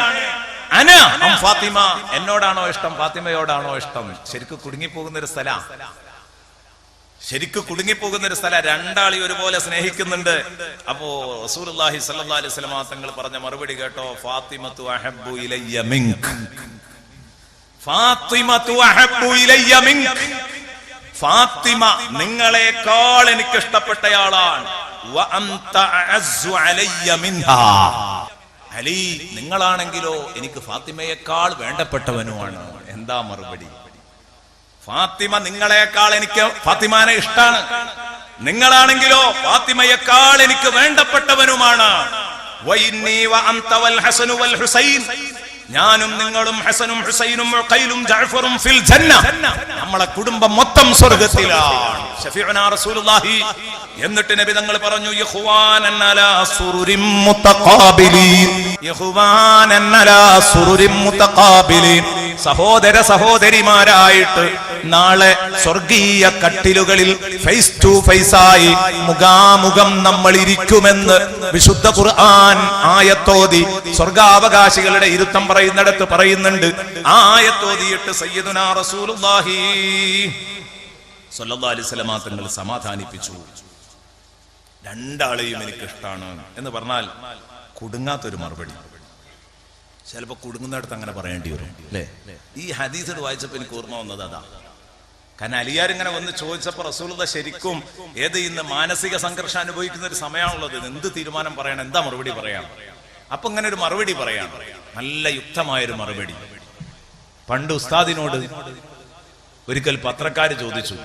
അന അം ഫാത്തിമ, എന്നോടാണോ ഇഷ്ടം ഫാത്തിമയോടാണോ ഇഷ്ടം? ശരിക്കും കുടുങ്ങിപ്പോകുന്ന ഒരു സ്ഥലം, രണ്ടാളി ഒരുപോലെ സ്നേഹിക്കുന്നുണ്ട്. അപ്പോ റസൂലുള്ളാഹി സ്വല്ലല്ലാഹു അലൈഹി വസല്ലം തങ്ങൾ പറഞ്ഞ മറുപടി കേട്ടോ, ഫാത്തിമതു അഹബ്ബു ഇലയ്യ മിൻക, ഫാത്തിമതു അഹബ്ബു ഇലയ്യ മിൻക, ഫാത്തിമ നിങ്ങളെക്കാൾ എനിക്ക് ഇഷ്ടപ്പെട്ടയാളാണ്. വ അൻത അഅസ്സു അലയ്യ മിൻഹാ, അലി നിങ്ങളാണെങ്കിലോ എനിക്ക് ഫാത്തിമയേക്കാൾ വേണ്ടപ്പെട്ടവനുമാണ്. എന്താ മറുപടി? ഫാത്തിമ നിങ്ങളെക്കാൾ എനിക്ക് ഫാത്തിമാനെ ഇഷ്ടാണ്, നിങ്ങളാണെങ്കിലോ ഫാത്തിമയേക്കാൾ എനിക്ക് വേണ്ടപ്പെട്ടവനുമാണ്. വഇന്നി വഅൻത വൽ ഹസനു വൽ ഹുസൈൻ, ഞാനും നിങ്ങളും ഹസനും ഹുസൈനും ഉഖൈലും ജഅഫറും ഫിൽ ജന്ന, നമ്മളെ കുടുംബം മൊത്തം സ്വർഗ്ഗത്തിലാണ്. ശഫീഉനാ റസൂലുള്ളാഹി. എന്നിട്ട് നബി തങ്ങൾ പറഞ്ഞു, ഇഖ്വാനൻ അലാ സുറുരിൻ മുതഖാബിലീൻ, ഇഖ്വാനൻ അലാ സുറുരിൻ മുതഖാബിലീൻ, സഹോദര സഹോദരിമാരായിട്ട് നാളെ സ്വർഗീയ കട്ടിലുകളിൽ ഫേസ് ടു ഫേസ് ആയി മുഖാമുഖം നമ്മൾ ഇരിക്കുമെന്ന് വിശുദ്ധ ഖുർആൻ ആയത്തോതി സ്വർഗാവകാശികളുടെ ഇരുത്തം പറയുന്നിടത്ത് പറയുന്നുണ്ട്. ആ ആയത്തോതിയിട്ട് സയ്യിദുനാ റസൂലുള്ളാഹി സ്വല്ലല്ലാഹു അലൈഹി വസല്ലം തങ്ങൾ സമാധാനിപ്പിച്ചു. രണ്ടാളെയും എനിക്ക് ഇഷ്ടമാണ് എന്ന് പറഞ്ഞാൽ കുടുങ്ങാത്തൊരു മറുപടി. ചിലപ്പോ കുടുങ്ങുന്നിടത്ത് അങ്ങനെ പറയേണ്ടി വരും, അല്ലേ? ഈ ഹദീസ് വായിച്ചപ്പോ എനിക്ക് ഓർമ്മ വന്നത് അതാ. കാരണം അലിയാർ ഇങ്ങനെ വന്ന് ചോദിച്ചപ്പോ റസൂലുള്ളാഹി ശരിക്കും ഇന്ന് മാനസിക സംഘർഷം അനുഭവിക്കുന്ന ഒരു സമയമാണുള്ളത്. എന്ത് തീരുമാനം പറയണം, എന്താ മറുപടി പറയാം? അപ്പൊ ഇങ്ങനെ ഒരു മറുപടി പറയാം, നല്ല യുക്തമായൊരു മറുപടി. പണ്ട് ഉസ്താദിനോട് ഒരിക്കൽ പത്രക്കാര് ചോദിച്ചു,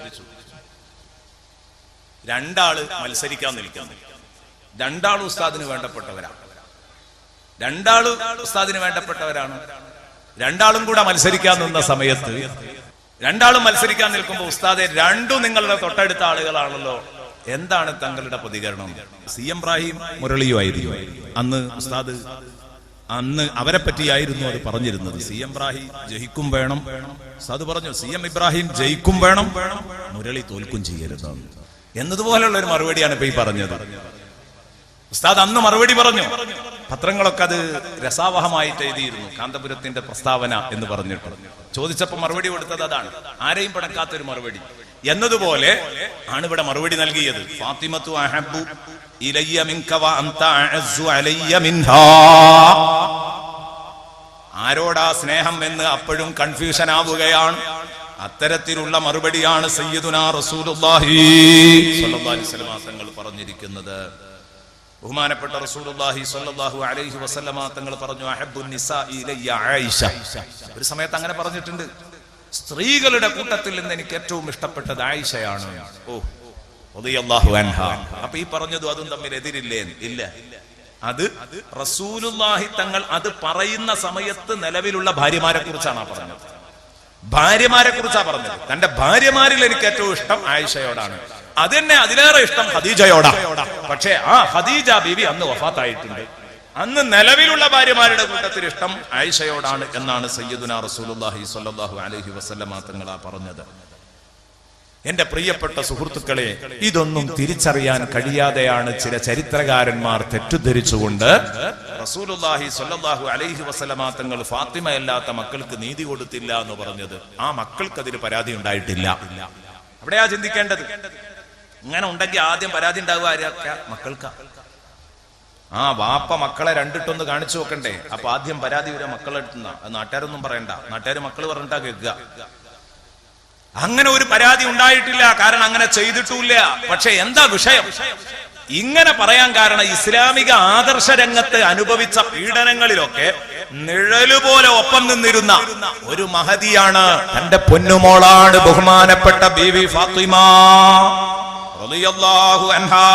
രണ്ടാള് മത്സരിക്കാൻ നിൽക്കുന്നു, രണ്ടാളും ഉസ്താദിന് വേണ്ടപ്പെട്ടവരാണ്, രണ്ടാളും കൂടെ മത്സരിക്കാൻ നിന്ന സമയത്ത് രണ്ടാളും മത്സരിക്കാൻ നിൽക്കുമ്പോൾ ഉസ്താദെ, രണ്ടും നിങ്ങളുടെ തൊട്ടടുത്ത ആളുകളാണല്ലോ, എന്താണ് തങ്ങളുടെ പ്രതികരണം? CM ഇബ്രാഹിം മുരളിയുമായിരുന്നു അന്ന് ഉസ്താദ്, അന്ന് അവരെ പറ്റിയായിരുന്നു അത് പറഞ്ഞിരുന്നത്. CM ഇബ്രാഹിം ജയിക്കും വേണം, ഉസ്താദ് പറഞ്ഞു CM ഇബ്രാഹിം ജയിക്കും വേണം, മുരളി തോൽക്കും ചെയ്യരുത് എന്നതുപോലുള്ള ഒരു മറുപടിയാണ് ഇപ്പൊ ഈ പറഞ്ഞത്. ഉസ്താദ് അന്ന് മറുപടി പറഞ്ഞു. പത്രങ്ങളൊക്കെ അത് രസാവഹമായിട്ട് എഴുതിയിരുന്നു, കാന്തപുരത്തിന്റെ പ്രസ്താവന എന്ന് പറഞ്ഞിട്ട്. ചോദിച്ചപ്പോ മറുപടി കൊടുത്തത് അതാണ്, ആരെയും പടക്കാത്തൊരു മറുപടി എന്നതുപോലെ ആണ് ഇവിടെ മറുപടി നൽകിയത്. ഫാത്തിമത്തു അഹബ്ബു ഇലയ്യ മിൻക വ അൻത അഅസ്സു അലയ്യ മിൻഹാ. ആരോടാ സ്നേഹം എന്ന് അപ്പോഴും കൺഫ്യൂഷൻ ആവുകയാണ്. അത്തരത്തിലുള്ള മറുപടിയാണ് സയ്യിദുനാ റസൂലുള്ളാഹി സ്വല്ലല്ലാഹു അലൈഹി വസല്ലം തങ്ങൾ പറഞ്ഞിരിക്കുന്നത്. ബഹുമാനപ്പെട്ട റസൂലുള്ളാഹി സ്വല്ലല്ലാഹു അലൈഹി വസല്ലം തങ്ങൾ പറഞ്ഞു, അഹബ്ബുൻ നിസാഇ ഇലയ്യ ആയിഷ. ഒരു സമയത്ത് അങ്ങനെ പറഞ്ഞിട്ടുണ്ട്, സ്ത്രീകളുടെ കൂട്ടത്തിൽ നിന്ന് എനിക്ക് ഏറ്റവും ഇഷ്ടപ്പെട്ടത് ആയിഷയാണ്. റളിയല്ലാഹു അൻഹാ. അപ്പൊ ഈ പറഞ്ഞതും അതും തമ്മിൽ എതിരില്ലേ? ഇല്ല. അത് റസൂലുള്ളാഹി തങ്ങൾ അത് പറയുന്ന സമയത്ത് നിലവിലുള്ള ഭാര്യമാരെ കുറിച്ചാണ് പറഞ്ഞത്. ഭാര്യമാരെ കുറിച്ചാ പറഞ്ഞത്. തന്റെ ഭാര്യമാരിൽ എനിക്ക് ഏറ്റവും ഇഷ്ടം ആയിഷയോടാണ്, അതെന്നെ അതിലേറെ ഇഷ്ടം ഖദീജയോടാ. പക്ഷേ ആ ഖദീജ ബീവി അന്ന് വഫാത്തായിട്ടുണ്ട്. അന്ന് നിലവിലുള്ള ഭാര്യമാരുടെ കൂട്ടത്തിൽ ഇഷ്ടം ആയിഷയോടാണ് എന്നാണ് സയ്യിദുനാ റസൂലുള്ളാഹി സ്വല്ലല്ലാഹു അലൈഹി വസല്ലം തങ്ങൾ പറഞ്ഞത്. എന്റെ പ്രിയപ്പെട്ട സുഹൃത്തുക്കളെ, ഇതൊന്നും തിരിച്ചറിയാൻ കഴിയാതെയാണ് ചില ചരിത്രകാരന്മാർ തെറ്റിദ്ധരിച്ചുകൊണ്ട് റസൂലുള്ളാഹി സ്വല്ലല്ലാഹു അലൈഹി വസല്ലമ തങ്ങൾ ഫാത്തിമയല്ലാത്ത മക്കൾക്ക് നീതി കൊടുത്തില്ല എന്ന് പറഞ്ഞത്? ആ മക്കൾക്ക് അതിന് പരാതി ഉണ്ടായിട്ടില്ല. അവിടെയാ ചിന്തിക്കേണ്ടത്. ഇങ്ങനെ ഉണ്ടെങ്കിൽ ആദ്യം പരാതി ഉണ്ടാവുക ആരൊക്കെ? മക്കൾക്കാ. ആ വാപ്പ മക്കളെ രണ്ടിട്ടൊന്ന് കാണിച്ചു നോക്കണ്ടേ? അപ്പൊ ആദ്യം പരാതി വരെ മക്കളെടുത്തുന്ന. അത് നാട്ടുകാരൊന്നും പറയണ്ട, നാട്ടുകാർ മക്കൾ പറഞ്ഞിട്ടാ കേൾക്കുക. അങ്ങനെ ഒരു പരാതി ഉണ്ടായിട്ടില്ല, കാരണം അങ്ങനെ ചെയ്തിട്ടില്ല. പക്ഷെ എന്താ വിഷയം? ഇങ്ങനെ പറയാൻ കാരണം ഇസ്ലാമിക ആദർശ രംഗത്ത് അനുഭവിച്ച പീഡനങ്ങളിലൊക്കെ നിഴലുപോലെ ഒപ്പം നിന്നിരുന്ന ഒരു മഹദിയാണ്, തന്റെ പൊന്നുമോളാണ് ബഹുമാനപ്പെട്ട ബീവി ഫാത്തിമ റളിയല്ലാഹു അൻഹാ.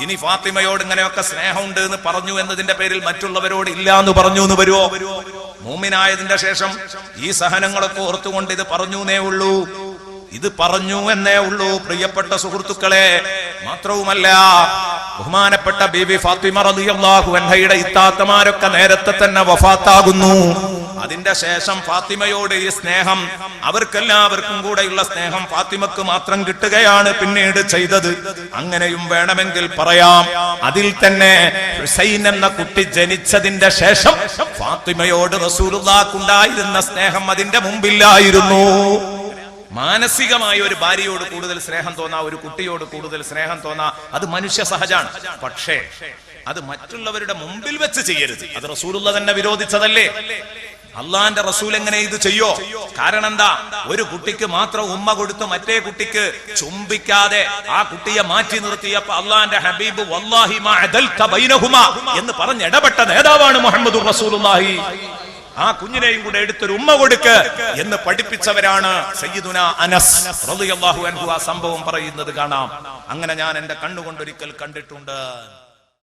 ഇനി ഫാത്തിമയോട് ഇങ്ങനെയൊക്കെ സ്നേഹമുണ്ട് എന്ന് പറഞ്ഞു എന്നതിന്റെ പേരിൽ മറ്റുള്ളവരോട് ഇല്ല എന്ന് പറഞ്ഞു എന്ന് വരുമോ? മൂമിനായതിന്റെ ശേഷം ഈ സഹനങ്ങളൊക്കെ ഓർത്തുകൊണ്ട് ഇത് പറഞ്ഞു എന്നേ ഉള്ളൂ, ഇത് പറഞ്ഞു എന്നേ ഉള്ളൂ പ്രിയപ്പെട്ട സുഹൃത്തുക്കളെ. മാത്രവുമല്ല, ബഹുമാനപ്പെട്ട ബീബി ഫാത്തിമ റളിയല്ലാഹു അൻഹയുടെ ഇത്താത്തമാരൊക്കെ നേരത്തെ തന്നെ വഫാത്താകുന്നു. അതിന്റെ ശേഷം ഫാത്തിമയോട് ഈ സ്നേഹം, അവർക്കെല്ലാവർക്കും കൂടെയുള്ള സ്നേഹം ഫാത്തിമക്ക് മാത്രം കിട്ടുകയാണ് പിന്നീട് ചെയ്തത്. അങ്ങനെയും വേണമെങ്കിൽ പറയാം. അതിൽ തന്നെ ഹുസൈൻ എന്ന കുട്ടി ജനിച്ചതിന്റെ ശേഷം ഫാത്തിമയോട് റസൂലുള്ളാഹിക്കുണ്ടായിരുന്ന സ്നേഹം അതിന്റെ മുമ്പില്ലായിരുന്നു. മാനസികമായ ഒരു ഭാര്യയോട് കൂടുതൽ സ്നേഹം തോന്നാ, ഒരു കുട്ടിയോട് കൂടുതൽ സ്നേഹം തോന്നാ, അത് മനുഷ്യ സഹജാണ്. പക്ഷേ അത് മറ്റുള്ളവരുടെ മുമ്പിൽ വെച്ച് ചെയ്യരുത്. അത് റസൂലുള്ളാഹി തന്നെ വിരോധിച്ചതല്ലേ? അള്ളാന്റെ റസൂൽ എങ്ങനെ ഇത് ചെയ്യോ? കാരണം എന്താ? ഒരു കുട്ടിക്ക് മാത്രം ഉമ്മ കൊടുത്ത് മറ്റേ കുട്ടിക്ക് ചുംബിക്കാതെ ആ കുട്ടിയെ മാറ്റി നിർത്തിയപ്പോ അള്ളാന്റെ ഹബീബ് വല്ലാഹി മാ അദൽത ബൈനഹുമാ എന്ന് പറഞ്ഞ് ഇടപെട്ട നേതാവാണ് മുഹമ്മദുർ റസൂലുള്ളാഹി. ആ കുഞ്ഞിനെയും കൂടെ എടുത്തൊരു ഉമ്മ കൊടുക്ക് എന്ന് പഠിപ്പിച്ചവരാണ് സയ്യിദുനാ അനസ് റളിയല്ലാഹു അൻഹു. ആ സംഭവം പറയുന്നത് കാണാം. അങ്ങനെ ഞാൻ എന്റെ കണ്ണുകൊണ്ടൊരിക്കൽ കണ്ടിട്ടുണ്ട്.